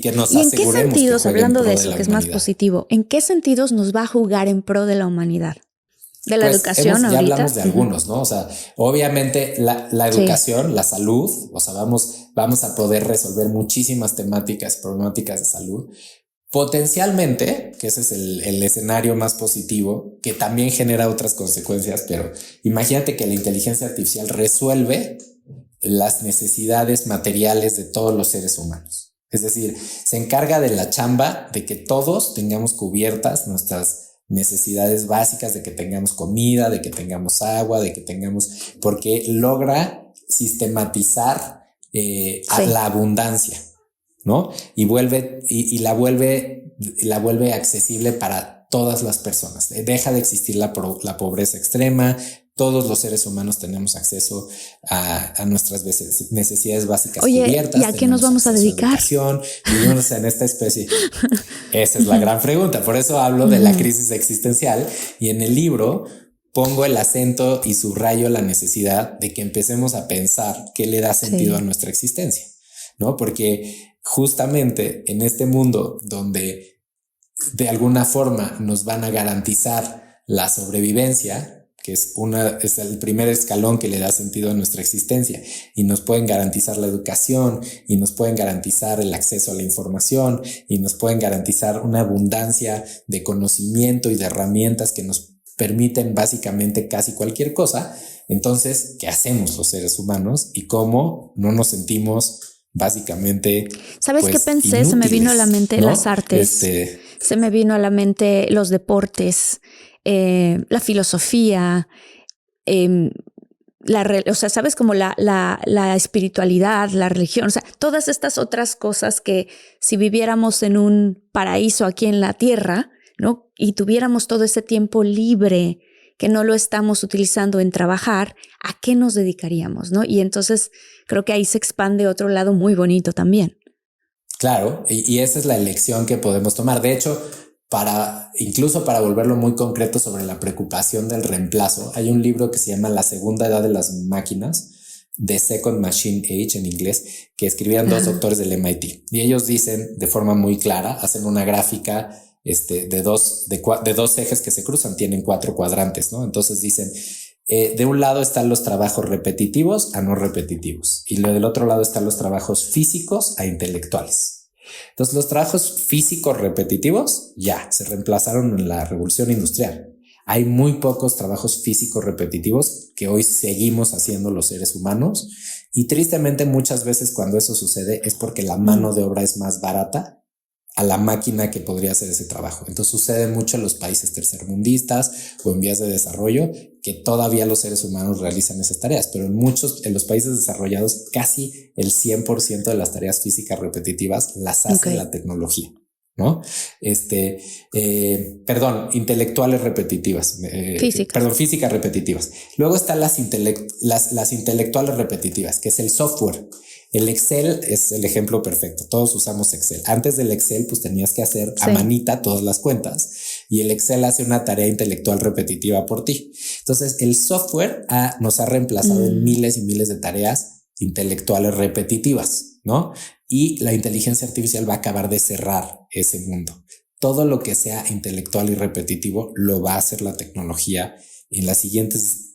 que nos aseguremos. ¿Y en qué sentidos, hablando de eso, que es más positivo, en qué sentidos nos va a jugar en pro de la humanidad? De la educación ya ahorita. hablamos de algunos, ¿no? O sea, obviamente la educación, la salud, o sea, vamos a poder resolver muchísimas temáticas, problemáticas de salud. Potencialmente, que ese es el escenario más positivo, que también genera otras consecuencias, pero imagínate que la inteligencia artificial resuelve las necesidades materiales de todos los seres humanos. Es decir, se encarga de la chamba de que todos tengamos cubiertas nuestras necesidades básicas, de que tengamos comida, de que tengamos agua, de que tengamos, porque logra sistematizar a la abundancia, ¿no? Y la vuelve accesible para todas las personas. Deja de existir la pobreza extrema. Todos los seres humanos tenemos acceso a nuestras necesidades básicas cubiertas. ¿Y a qué nos vamos a dedicar? Vivimos en esta especie. Esa es la gran pregunta. Por eso hablo de la crisis existencial, y en el libro pongo el acento y subrayo la necesidad de que empecemos a pensar qué le da sentido a nuestra existencia, ¿no? Porque justamente en este mundo donde de alguna forma nos van a garantizar la sobrevivencia, que es el primer escalón que le da sentido a nuestra existencia, y nos pueden garantizar la educación, y nos pueden garantizar el acceso a la información, y nos pueden garantizar una abundancia de conocimiento y de herramientas que nos permiten básicamente casi cualquier cosa. Entonces, ¿qué hacemos los seres humanos y cómo no nos sentimos básicamente? ¿Sabes qué pensé? Inútiles, se me vino a la mente, ¿no? Las artes, se me vino a la mente los deportes, la filosofía, o sea, sabes, como la espiritualidad, la religión, o sea, todas estas otras cosas que si viviéramos en un paraíso aquí en la tierra, ¿no? Y tuviéramos todo ese tiempo libre que no lo estamos utilizando en trabajar, ¿a qué nos dedicaríamos, no? Y entonces creo que ahí se expande otro lado muy bonito también. Claro, y esa es la elección que podemos tomar. De hecho, incluso para volverlo muy concreto sobre la preocupación del reemplazo, hay un libro que se llama La Segunda Edad de las Máquinas, The Second Machine Age en inglés, que escribían dos doctores del MIT. Y ellos dicen de forma muy clara, hacen una gráfica de dos ejes que se cruzan, tienen 4 cuadrantes, ¿no? Entonces dicen, de un lado están los trabajos repetitivos a no repetitivos, y del otro lado están los trabajos físicos a intelectuales. Entonces los trabajos físicos repetitivos ya se reemplazaron en la revolución industrial. Hay muy pocos trabajos físicos repetitivos que hoy seguimos haciendo los seres humanos, y tristemente muchas veces cuando eso sucede es porque la mano de obra es más barata a la máquina que podría hacer ese trabajo. Entonces sucede mucho en los países tercermundistas o en vías de desarrollo, que todavía los seres humanos realizan esas tareas, pero en los países desarrollados casi el 100% de las tareas físicas repetitivas las hace la tecnología, ¿no? Intelectuales repetitivas, físicas repetitivas. Luego están las intelectuales repetitivas, que es el software. El Excel es el ejemplo perfecto. Todos usamos Excel. Antes del Excel, pues tenías que hacer a manita todas las cuentas, y el Excel hace una tarea intelectual repetitiva por ti. Entonces, el software nos ha reemplazado en miles y miles de tareas intelectuales repetitivas, ¿no? Y la inteligencia artificial va a acabar de cerrar ese mundo. Todo lo que sea intelectual y repetitivo lo va a hacer la tecnología. En los siguientes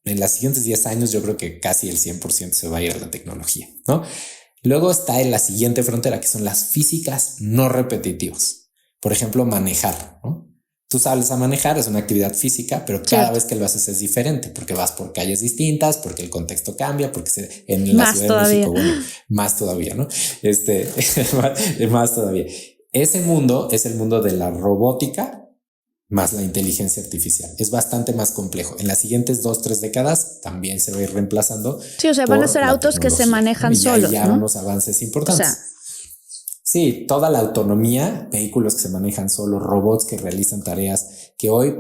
10 años, yo creo que casi el 100% se va a ir a la tecnología, ¿no? Luego está en la siguiente frontera, que son las físicas no repetitivas. Por ejemplo, manejar, ¿no? Tú sabes a manejar, es una actividad física, pero cada vez que lo haces es diferente, porque vas por calles distintas, porque el contexto cambia, porque en la Ciudad de México, bueno, más todavía, ¿no? Más todavía. Ese mundo es el mundo de la robótica más la inteligencia artificial. Es bastante más complejo. En las siguientes 2-3 décadas también se va a ir reemplazando. Sí, o sea, van a ser autos que se manejan solos, ya ¿no? unos avances importantes. O sea, sí, toda la autonomía, vehículos que se manejan solos, robots que realizan tareas que hoy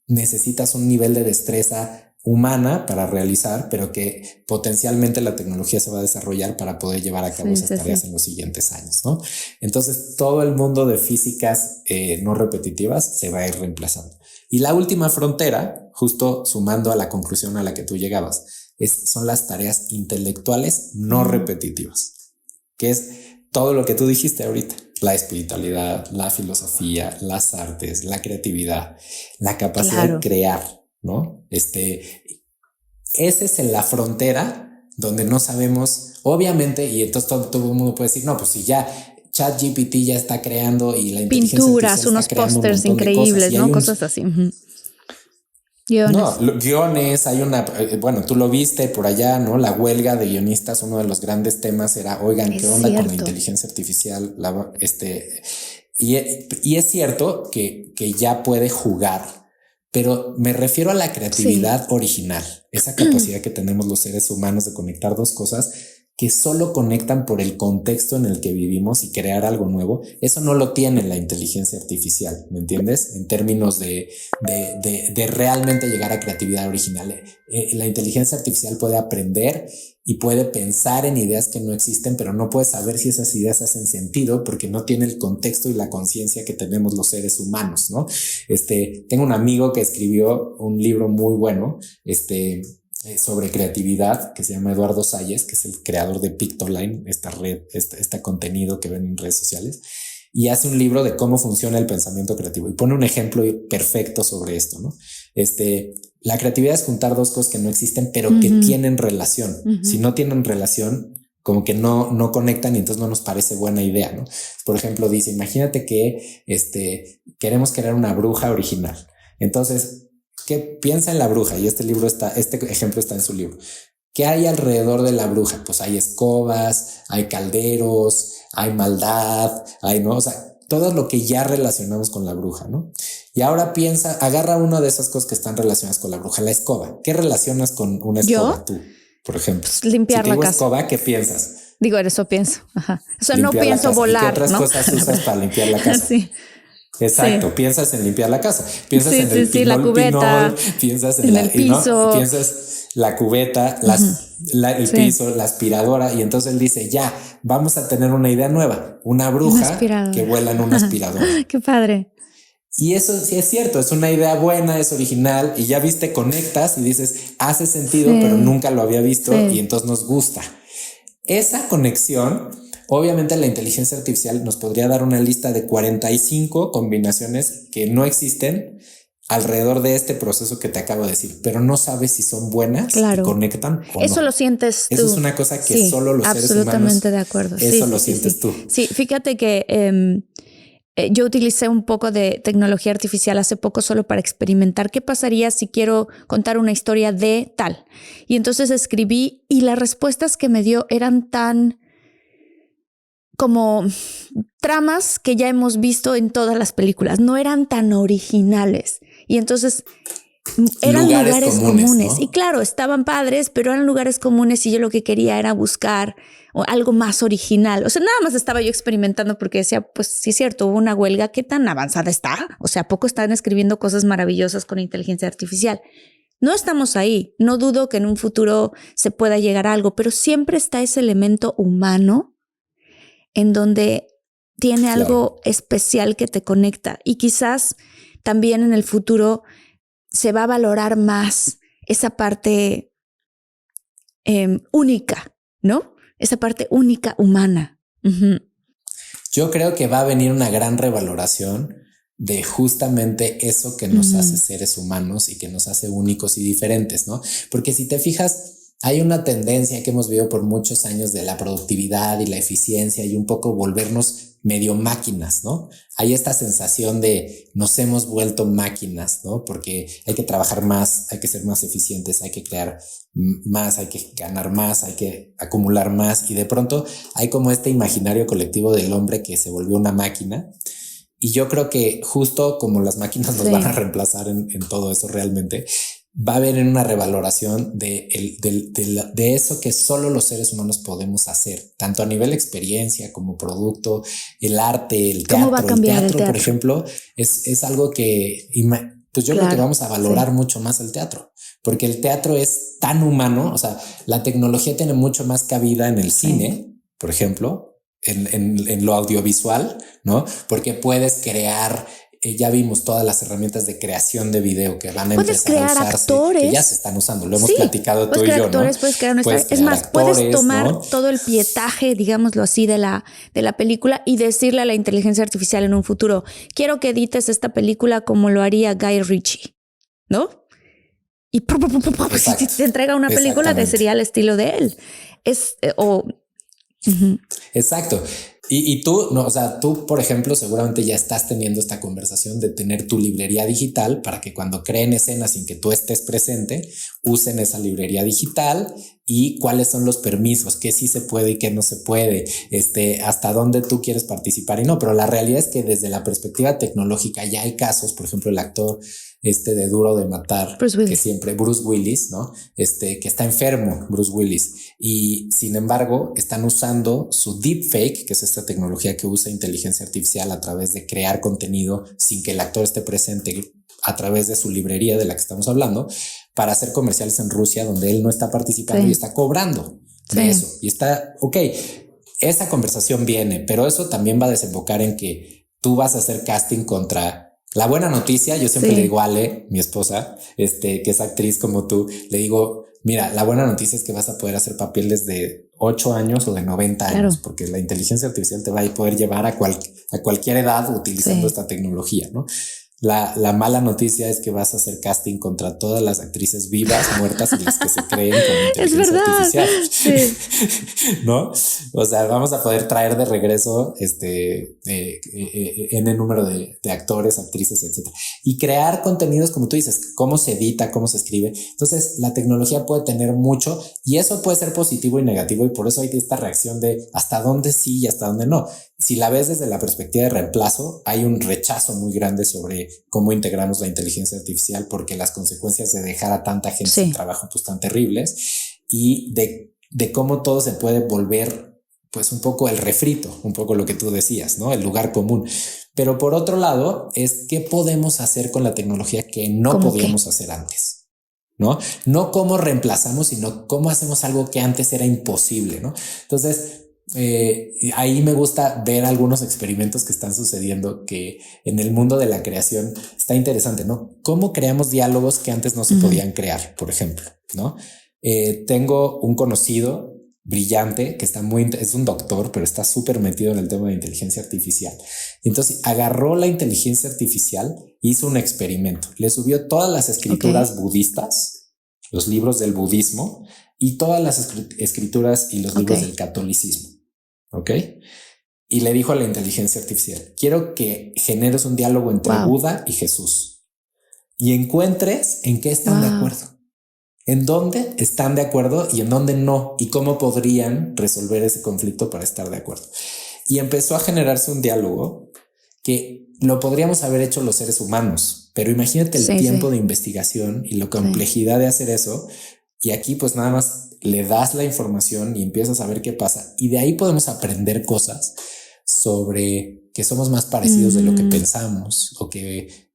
necesitas un nivel de destreza humana para realizar, pero que potencialmente la tecnología se va a desarrollar para poder llevar a cabo esas tareas en los siguientes años, ¿no? Entonces, todo el mundo de físicas no repetitivas se va a ir reemplazando. Y la última frontera, justo sumando a la conclusión a la que tú llegabas, son las tareas intelectuales no repetitivas, que es todo lo que tú dijiste ahorita: la espiritualidad, la filosofía, las artes, la creatividad, la capacidad de crear, ¿no? Esa es en la frontera donde no sabemos, obviamente, y entonces todo el mundo puede decir, no, pues si ya ChatGPT ya está creando y la inteligencia pinturas, unos pósters increíbles, ¿no? Cosas así. Guiones. No, guiones, hay bueno, tú lo viste por allá, ¿no? La huelga de guionistas, uno de los grandes temas era, oigan, ¿qué onda con la inteligencia artificial? Y es cierto que ya puede jugar, pero me refiero a la creatividad original, esa capacidad que tenemos los seres humanos de conectar dos cosas que solo conectan por el contexto en el que vivimos y crear algo nuevo. Eso no lo tiene la inteligencia artificial, ¿me entiendes? En términos de realmente llegar a creatividad original. La inteligencia artificial puede aprender y puede pensar en ideas que no existen, pero no puede saber si esas ideas hacen sentido porque no tiene el contexto y la conciencia que tenemos los seres humanos, ¿no? Tengo un amigo que escribió un libro muy bueno, sobre creatividad, que se llama Eduardo Salles, que es el creador de Pictoline, esta red, este contenido que ven en redes sociales, y hace un libro de cómo funciona el pensamiento creativo y pone un ejemplo perfecto sobre esto, ¿no? La creatividad es juntar dos cosas que no existen, pero que tienen relación. Si no tienen relación, como que no conectan y entonces no nos parece buena idea, ¿no? Por ejemplo, dice, imagínate que queremos crear una bruja original. Entonces, ¿qué piensa en la bruja? Y este ejemplo está en su libro. ¿Qué hay alrededor de la bruja? Pues hay escobas, hay calderos, hay maldad, ¿no? O sea, todo lo que ya relacionamos con la bruja, ¿no? Y ahora agarra una de esas cosas que están relacionadas con la bruja, la escoba. ¿Qué relacionas con una escoba tú, por ejemplo? Pues limpiar la casa. Escoba, ¿qué piensas? Digo, eso pienso. Ajá. O sea, limpiar no pienso volar, ¿y qué otras cosas usas para limpiar la casa? Sí. Exacto, piensas en limpiar la casa, piensas en el la cubeta, piensas en el piso, ¿no? Piensas la cubeta, el piso, la aspiradora, y entonces él dice, ya, vamos a tener una idea nueva, una bruja que vuela en una aspiradora. Qué padre. Y eso sí es cierto, es una idea buena, es original, y ya viste, conectas y dices, hace sentido, pero nunca lo había visto y entonces nos gusta. Esa conexión, obviamente la inteligencia artificial nos podría dar una lista de 45 combinaciones que no existen alrededor de este proceso que te acabo de decir, pero no sabes si son buenas, y conectan o eso no. Lo sientes tú. Eso es una cosa que solo los seres humanos. Absolutamente de acuerdo. Eso lo sientes tú. Sí, fíjate que yo utilicé un poco de tecnología artificial hace poco solo para experimentar qué pasaría si quiero contar una historia de tal. Y entonces escribí y las respuestas que me dio eran tan como tramas que ya hemos visto en todas las películas, no eran tan originales. Y entonces eran lugares comunes. ¿No? Y claro, estaban padres, pero eran lugares comunes y yo lo que quería era buscar algo más original. O sea, nada más estaba yo experimentando porque decía, pues sí es cierto, hubo una huelga, ¿qué tan avanzada está? O sea, ¿a poco están escribiendo cosas maravillosas con inteligencia artificial? No estamos ahí. No dudo que en un futuro se pueda llegar a algo, pero siempre está ese elemento humano en donde tiene algo especial que te conecta. Y quizás también en el futuro se va a valorar más esa parte única, ¿no? Esa parte única humana. Yo creo que va a venir una gran revaloración de justamente eso que nos hace seres humanos y que nos hace únicos y diferentes, ¿no? Porque si te fijas, hay una tendencia que hemos vivido por muchos años de la productividad y la eficiencia y un poco volvernos medio máquinas, ¿no? Hay esta sensación de nos hemos vuelto máquinas, ¿no? Porque hay que trabajar más, hay que ser más eficientes, hay que crear más, hay que ganar más, hay que acumular más, y de pronto hay como este imaginario colectivo del hombre que se volvió una máquina. Y yo creo que justo como las máquinas nos van a reemplazar en todo eso realmente, va a haber una revaloración de eso que solo los seres humanos podemos hacer, tanto a nivel experiencia como producto, el arte, el teatro. ¿Cómo va a cambiar el teatro? Por ejemplo, es algo que pues yo creo que vamos a valorar mucho más el teatro, porque el teatro es tan humano. O sea, la tecnología tiene mucho más cabida en el cine, por ejemplo, en lo audiovisual, ¿no? Porque puedes crear, ya vimos todas las herramientas de creación de video que van a empezar a usarse, actores, que ya se están usando, lo hemos platicado tú y yo, actores, ¿no? Es más, actores, puedes tomar, ¿no?, todo el pietaje, digámoslo así, de la película y decirle a la inteligencia artificial en un futuro, quiero que edites esta película como lo haría Guy Ritchie, ¿no? y si te entrega una película que sería el estilo de él. Exacto. Y tú, no, o sea, tú, por ejemplo, seguramente ya estás teniendo esta conversación de tener tu librería digital para que cuando creen escenas sin que tú estés presente, usen esa librería digital y cuáles son los permisos, qué sí se puede y qué no se puede, hasta dónde tú quieres participar y no. Pero la realidad es que desde la perspectiva tecnológica ya hay casos, por ejemplo, el actor de Duro de Matar, que siempre, Bruce Willis, ¿no? Que está enfermo, Bruce Willis, y sin embargo están usando su deepfake, que es esta tecnología que usa inteligencia artificial a través de crear contenido sin que el actor esté presente a través de su librería de la que estamos hablando, para hacer comerciales en Rusia donde él no está participando y está cobrando de eso. Y está, ok, esa conversación viene, pero eso también va a desembocar en que tú vas a hacer casting contra... La buena noticia, yo siempre le digo a Ale, mi esposa, que es actriz como tú, le digo, mira, la buena noticia es que vas a poder hacer papeles de 8 años o de 90 años, porque la inteligencia artificial te va a poder llevar a cualquier edad utilizando esta tecnología, ¿no? La mala noticia es que vas a hacer casting contra todas las actrices vivas, muertas y las que se creen con inteligencia artificial. ¿No? O sea, vamos a poder traer de regreso en el número de actores, actrices, etcétera. Y crear contenidos, como tú dices, cómo se edita, cómo se escribe. Entonces, la tecnología puede tener mucho y eso puede ser positivo y negativo, y por eso hay esta reacción de hasta dónde sí y hasta dónde no. Si la ves desde la perspectiva de reemplazo, hay un rechazo muy grande sobre cómo integramos la inteligencia artificial, porque las consecuencias de dejar a tanta gente sin trabajo pues tan terribles, y de cómo todo se puede volver pues un poco el refrito, un poco lo que tú decías, ¿no? El lugar común. Pero por otro lado es qué podemos hacer con la tecnología que no podíamos hacer antes, ¿no? No cómo reemplazamos, sino cómo hacemos algo que antes era imposible, ¿no? Entonces, ahí me gusta ver algunos experimentos que están sucediendo, que en el mundo de la creación está interesante, ¿no? Cómo creamos diálogos que antes no se podían crear, por ejemplo, ¿no? Tengo un conocido brillante que es un doctor, pero está súper metido en el tema de inteligencia artificial. Entonces agarró la inteligencia artificial, hizo un experimento, le subió todas las escrituras budistas, los libros del budismo y todas las escrituras y los libros del catolicismo. ¿Ok? Y le dijo a la inteligencia artificial, quiero que generes un diálogo entre Buda y Jesús y encuentres en qué están de acuerdo, en dónde están de acuerdo y en dónde no, y cómo podrían resolver ese conflicto para estar de acuerdo. Y empezó a generarse un diálogo que lo podríamos haber hecho los seres humanos, pero imagínate el tiempo de investigación y la complejidad de hacer eso. Y aquí pues nada más le das la información y empiezas a ver qué pasa. Y de ahí podemos aprender cosas sobre que somos más parecidos de lo que pensamos, o que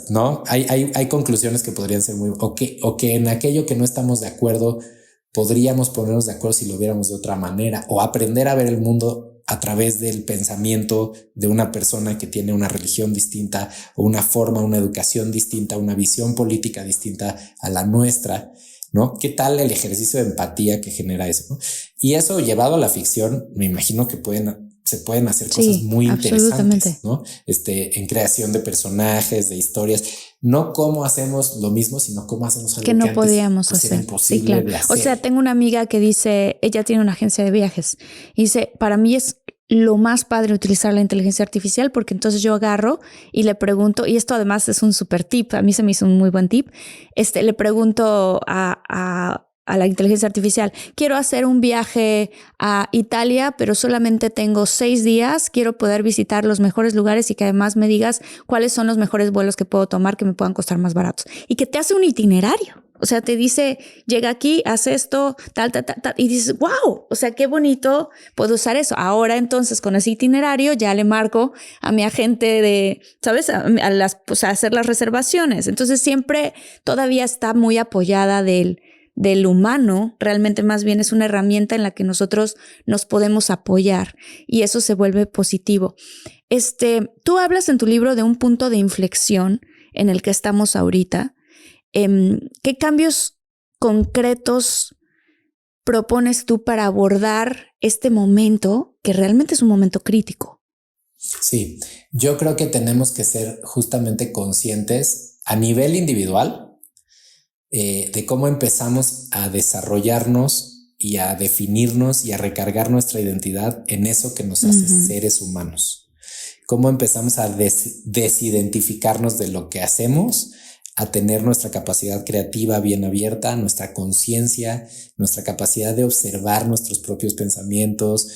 ¿no? Hay conclusiones que podrían ser o que en aquello que no estamos de acuerdo podríamos ponernos de acuerdo si lo viéramos de otra manera, o aprender a ver el mundo a través del pensamiento de una persona que tiene una religión distinta, o una forma, una educación distinta, una visión política distinta a la nuestra, ¿no? ¿Qué tal el ejercicio de empatía que genera eso, ¿no? Y eso llevado a la ficción, me imagino que se pueden hacer cosas muy interesantes, ¿no? En creación de personajes, de historias, no cómo hacemos lo mismo, sino cómo hacemos algo que no podíamos hacer. Era imposible de hacer. O sea, tengo una amiga que dice, ella tiene una agencia de viajes y dice, para mí es lo más padre utilizar la inteligencia artificial, porque entonces yo agarro y le pregunto, y esto además es un súper tip, a mí se me hizo un muy buen tip, le pregunto a la inteligencia artificial, quiero hacer un viaje a Italia, pero solamente tengo 6 días, quiero poder visitar los mejores lugares y que además me digas cuáles son los mejores vuelos que puedo tomar que me puedan costar más baratos. Y que te hace un itinerario. O sea, te dice, llega aquí, haz esto, tal, y dices, wow, o sea, qué bonito, puedo usar eso. Ahora entonces con ese itinerario ya le marco a mi agente de, ¿sabes? A hacer las reservaciones. Entonces siempre todavía está muy apoyada del humano, realmente más bien es una herramienta en la que nosotros nos podemos apoyar y eso se vuelve positivo. Tú hablas en tu libro de un punto de inflexión en el que estamos ahorita. ¿Qué cambios concretos propones tú para abordar este momento que realmente es un momento crítico? Sí, yo creo que tenemos que ser justamente conscientes a nivel individual de cómo empezamos a desarrollarnos y a definirnos y a recargar nuestra identidad en eso que nos hace seres humanos. Cómo empezamos a desidentificarnos de lo que hacemos, a tener nuestra capacidad creativa bien abierta, nuestra conciencia, nuestra capacidad de observar nuestros propios pensamientos,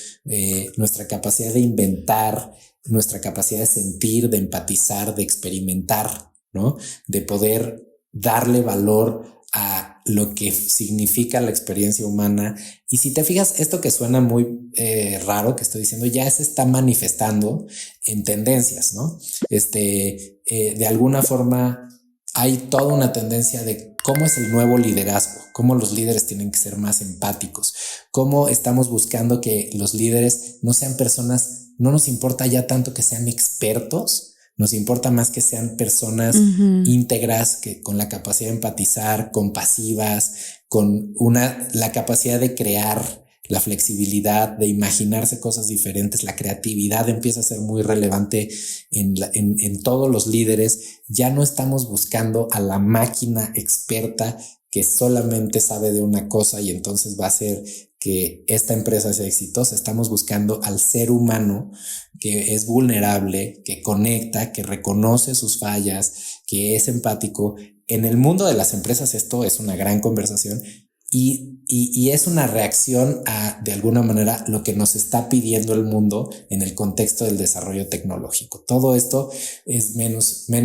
nuestra capacidad de inventar, nuestra capacidad de sentir, de empatizar, de experimentar, ¿no? De poder darle valor a lo que significa la experiencia humana. Y si te fijas, esto que suena muy raro que estoy diciendo, ya se está manifestando en tendencias, ¿no? De alguna forma hay toda una tendencia de cómo es el nuevo liderazgo, cómo los líderes tienen que ser más empáticos, cómo estamos buscando que los líderes no sean personas, no nos importa ya tanto que sean expertos, nos importa más que sean personas íntegras, que con la capacidad de empatizar, compasivas, con la capacidad de crear, la flexibilidad, de imaginarse cosas diferentes. La creatividad empieza a ser muy relevante en todos los líderes. Ya no estamos buscando a la máquina experta que solamente sabe de una cosa y entonces va a hacer que esta empresa sea exitosa. Estamos buscando al ser humano que es vulnerable, que conecta, que reconoce sus fallas, que es empático. En el mundo de las empresas esto es una gran conversación y es una reacción a, de alguna manera, lo que nos está pidiendo el mundo en el contexto del desarrollo tecnológico. Todo esto es menos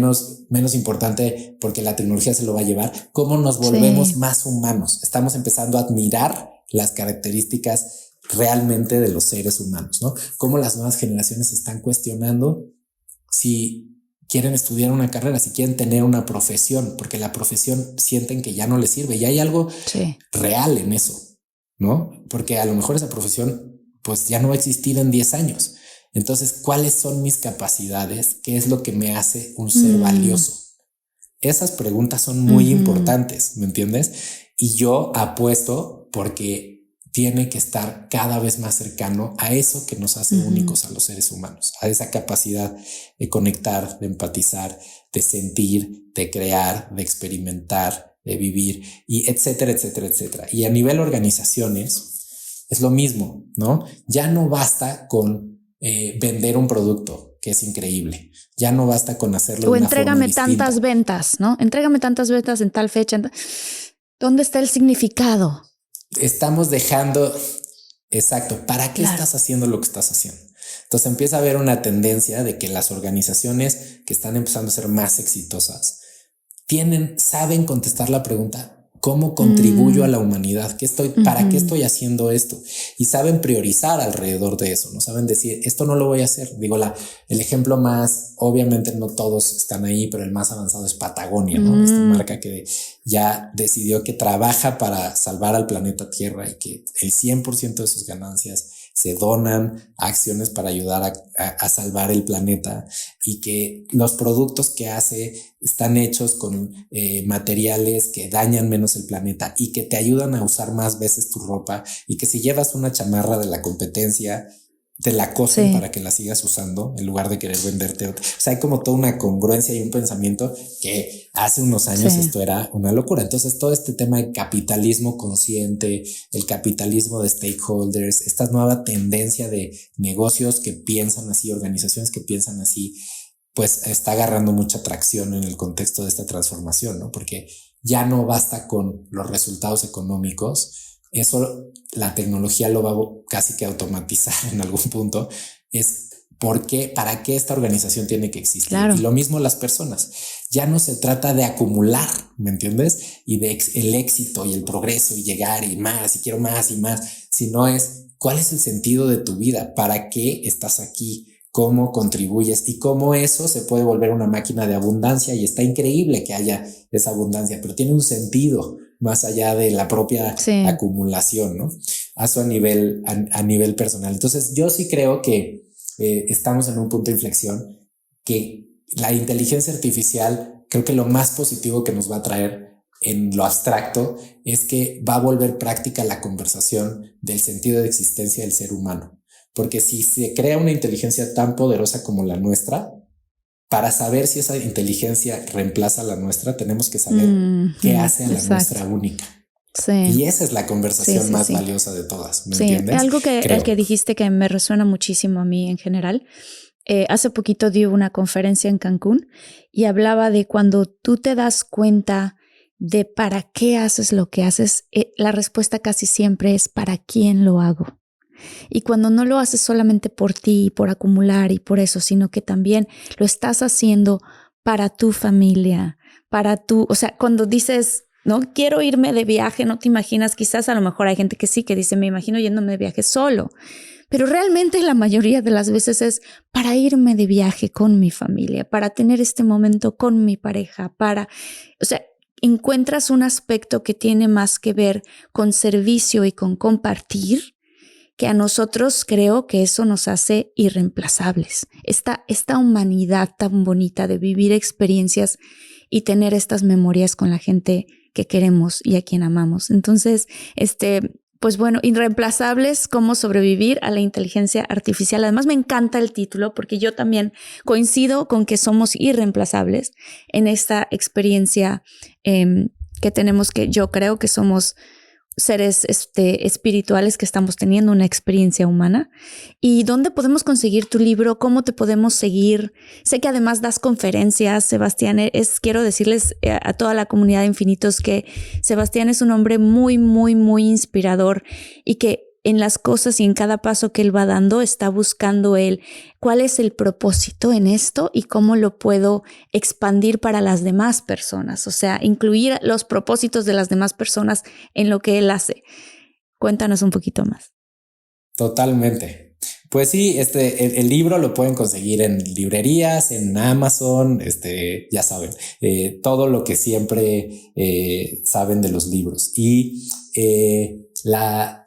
importante porque la tecnología se lo va a llevar. ¿Cómo nos volvemos más humanos? Estamos empezando a admirar las características realmente de los seres humanos, ¿no? Cómo las nuevas generaciones están cuestionando si quieren estudiar una carrera, si quieren tener una profesión, porque la profesión sienten que ya no les sirve y hay algo real en eso, ¿no? Porque a lo mejor esa profesión pues ya no va a existir en 10 años. Entonces, ¿cuáles son mis capacidades? ¿Qué es lo que me hace un ser valioso? Esas preguntas son muy importantes, ¿me entiendes? Y yo apuesto porque tiene que estar cada vez más cercano a eso que nos hace únicos a los seres humanos, a esa capacidad de conectar, de empatizar, de sentir, de crear, de experimentar, de vivir, y etcétera, etcétera, etcétera. Y a nivel organizaciones es lo mismo, ¿no? Ya no basta con vender un producto, que es increíble. Ya no basta con hacerlo o de una forma distinta. entrégame tantas ventas, ¿no? Entrégame tantas ventas en tal fecha. ¿Dónde está el significado? Estamos dejando, exacto, ¿para qué estás haciendo lo que estás haciendo? Entonces empieza a haber una tendencia de que las organizaciones que están empezando a ser más exitosas saben contestar la pregunta, ¿cómo contribuyo a la humanidad? ¿Para qué estoy haciendo esto? Y saben priorizar alrededor de eso, no saben decir, esto no lo voy a hacer. Digo, el ejemplo más, obviamente no todos están ahí, pero el más avanzado es Patagonia, ¿no? Esta marca que ya decidió que trabaja para salvar al planeta Tierra y que el 100% de sus ganancias se donan a acciones para ayudar a salvar el planeta, y que los productos que hace están hechos con materiales que dañan menos el planeta y que te ayudan a usar más veces tu ropa, y que si llevas una chamarra de la competencia te la cosen para que la sigas usando en lugar de querer venderte otra. O sea, hay como toda una congruencia y un pensamiento que hace unos años esto era una locura. Entonces todo este tema de capitalismo consciente, el capitalismo de stakeholders, esta nueva tendencia de negocios que piensan así, organizaciones que piensan así, pues está agarrando mucha tracción en el contexto de esta transformación, ¿no? Porque ya no basta con los resultados económicos. Eso la tecnología lo va a casi que automatizar en algún punto. Es ¿para qué esta organización tiene que existir? Claro. Y lo mismo las personas. Ya no se trata de acumular, ¿me entiendes? Y de el éxito y el progreso y llegar y más y quiero más y más, sino es ¿cuál es el sentido de tu vida? ¿Para qué estás aquí? ¿Cómo contribuyes? Y cómo eso se puede volver una máquina de abundancia, y está increíble que haya esa abundancia, pero tiene un sentido más allá de la propia acumulación, ¿no? Eso a nivel personal. Entonces yo sí creo que estamos en un punto de inflexión, que la inteligencia artificial, creo que lo más positivo que nos va a traer en lo abstracto es que va a volver práctica la conversación del sentido de existencia del ser humano. Porque si se crea una inteligencia tan poderosa como la nuestra, para saber si esa inteligencia reemplaza la nuestra, tenemos que saber qué hace a la nuestra única. Sí. Y esa es la conversación más valiosa de todas, ¿me entiendes? Algo el que dijiste que me resuena muchísimo a mí en general. Hace poquito di una conferencia en Cancún y hablaba de cuando tú te das cuenta de para qué haces lo que haces, la respuesta casi siempre es ¿para quién lo hago? Y cuando no lo haces solamente por ti, por acumular y por eso, sino que también lo estás haciendo para tu familia, o sea, cuando dices, no quiero irme de viaje, no te imaginas, quizás a lo mejor hay gente que sí, que dice, me imagino yéndome de viaje solo, pero realmente la mayoría de las veces es para irme de viaje con mi familia, para tener este momento con mi pareja, o sea, encuentras un aspecto que tiene más que ver con servicio y con compartir, que a nosotros creo que eso nos hace irreemplazables. Esta humanidad tan bonita de vivir experiencias y tener estas memorias con la gente que queremos y a quien amamos. Entonces, pues bueno, irreemplazables, cómo sobrevivir a la inteligencia artificial. Además, me encanta el título porque yo también coincido con que somos irreemplazables en esta experiencia que tenemos, que yo creo que somos seres espirituales que estamos teniendo una experiencia humana. ¿Y dónde podemos conseguir tu libro? ¿Cómo te podemos seguir? Sé que además das conferencias, Sebastián. Quiero decirles a toda la comunidad de Infinitos que Sebastián es un hombre muy, muy, muy inspirador y que en las cosas y en cada paso que él va dando está buscando cuál es el propósito en esto y cómo lo puedo expandir para las demás personas, o sea, incluir los propósitos de las demás personas en lo que él hace. Cuéntanos un poquito más. Totalmente. Pues sí, el libro lo pueden conseguir en librerías, en Amazon, ya saben, todo lo que siempre saben de los libros. Y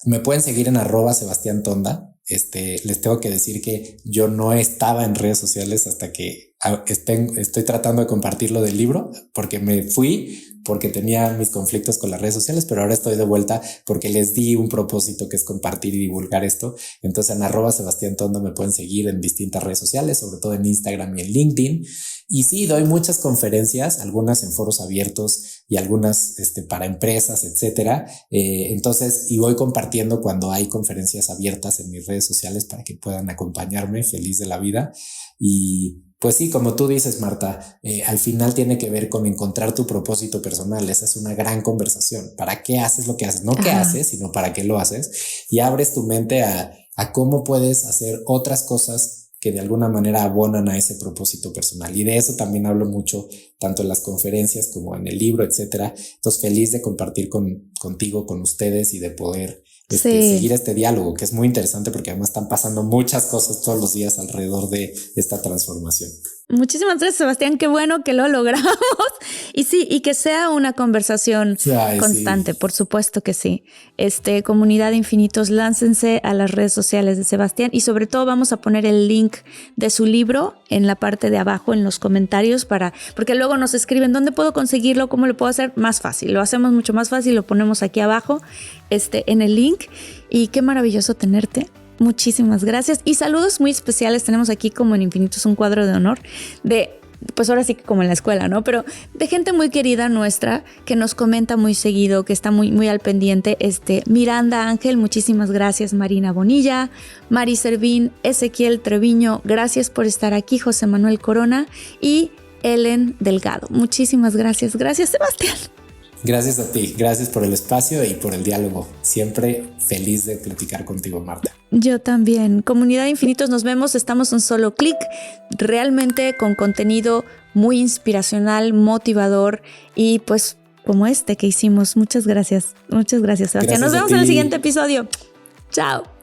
me pueden seguir en @Sebastián Tonda. Les tengo que decir que yo no estaba en redes sociales hasta que estoy tratando de compartir lo del libro, porque me fui porque tenía mis conflictos con las redes sociales, pero ahora estoy de vuelta porque les di un propósito que es compartir y divulgar esto. Entonces en @Sebastián Tonda me pueden seguir en distintas redes sociales, sobre todo en Instagram y en LinkedIn. Y sí, doy muchas conferencias, algunas en foros abiertos y algunas para empresas, etcétera. Entonces, y voy compartiendo cuando hay conferencias abiertas en mis redes sociales para que puedan acompañarme, feliz de la vida. Y pues sí, como tú dices, Marta, al final tiene que ver con encontrar tu propósito personal. Esa es una gran conversación. ¿Para qué haces lo que haces? No qué haces, sino para qué lo haces. Y abres tu mente a cómo puedes hacer otras cosas que de alguna manera abonan a ese propósito personal. Y de eso también hablo mucho, tanto en las conferencias como en el libro, etcétera. Entonces, feliz de compartir contigo, con ustedes y de poder seguir este diálogo, que es muy interesante porque además están pasando muchas cosas todos los días alrededor de esta transformación. Muchísimas gracias, Sebastián. Qué bueno que lo logramos. Y sí, y que sea una conversación constante, sí. Por supuesto que sí. Comunidad de Infinitos, láncense a las redes sociales de Sebastián y sobre todo vamos a poner el link de su libro en la parte de abajo en los comentarios porque luego nos escriben ¿dónde puedo conseguirlo? ¿Cómo lo puedo hacer? Más fácil, lo hacemos mucho más fácil, lo ponemos aquí abajo en el link y qué maravilloso tenerte. Muchísimas gracias y saludos muy especiales. Tenemos aquí como en Infinitos un cuadro de honor pues ahora sí que como en la escuela, ¿no? Pero de gente muy querida nuestra que nos comenta muy seguido, que está muy, muy al pendiente. Miranda Ángel, muchísimas gracias. Marina Bonilla, Mari Servín, Ezequiel Treviño, gracias por estar aquí. José Manuel Corona y Ellen Delgado. Muchísimas gracias. Gracias, Sebastián. Gracias a ti, gracias por el espacio y por el diálogo. Siempre feliz de platicar contigo, Marta. Yo también. Comunidad de Infinitos, nos vemos, estamos un solo clic, realmente con contenido muy inspiracional, motivador y pues como que hicimos. Muchas gracias, Sebastián. Nos vemos en el siguiente episodio. Chao.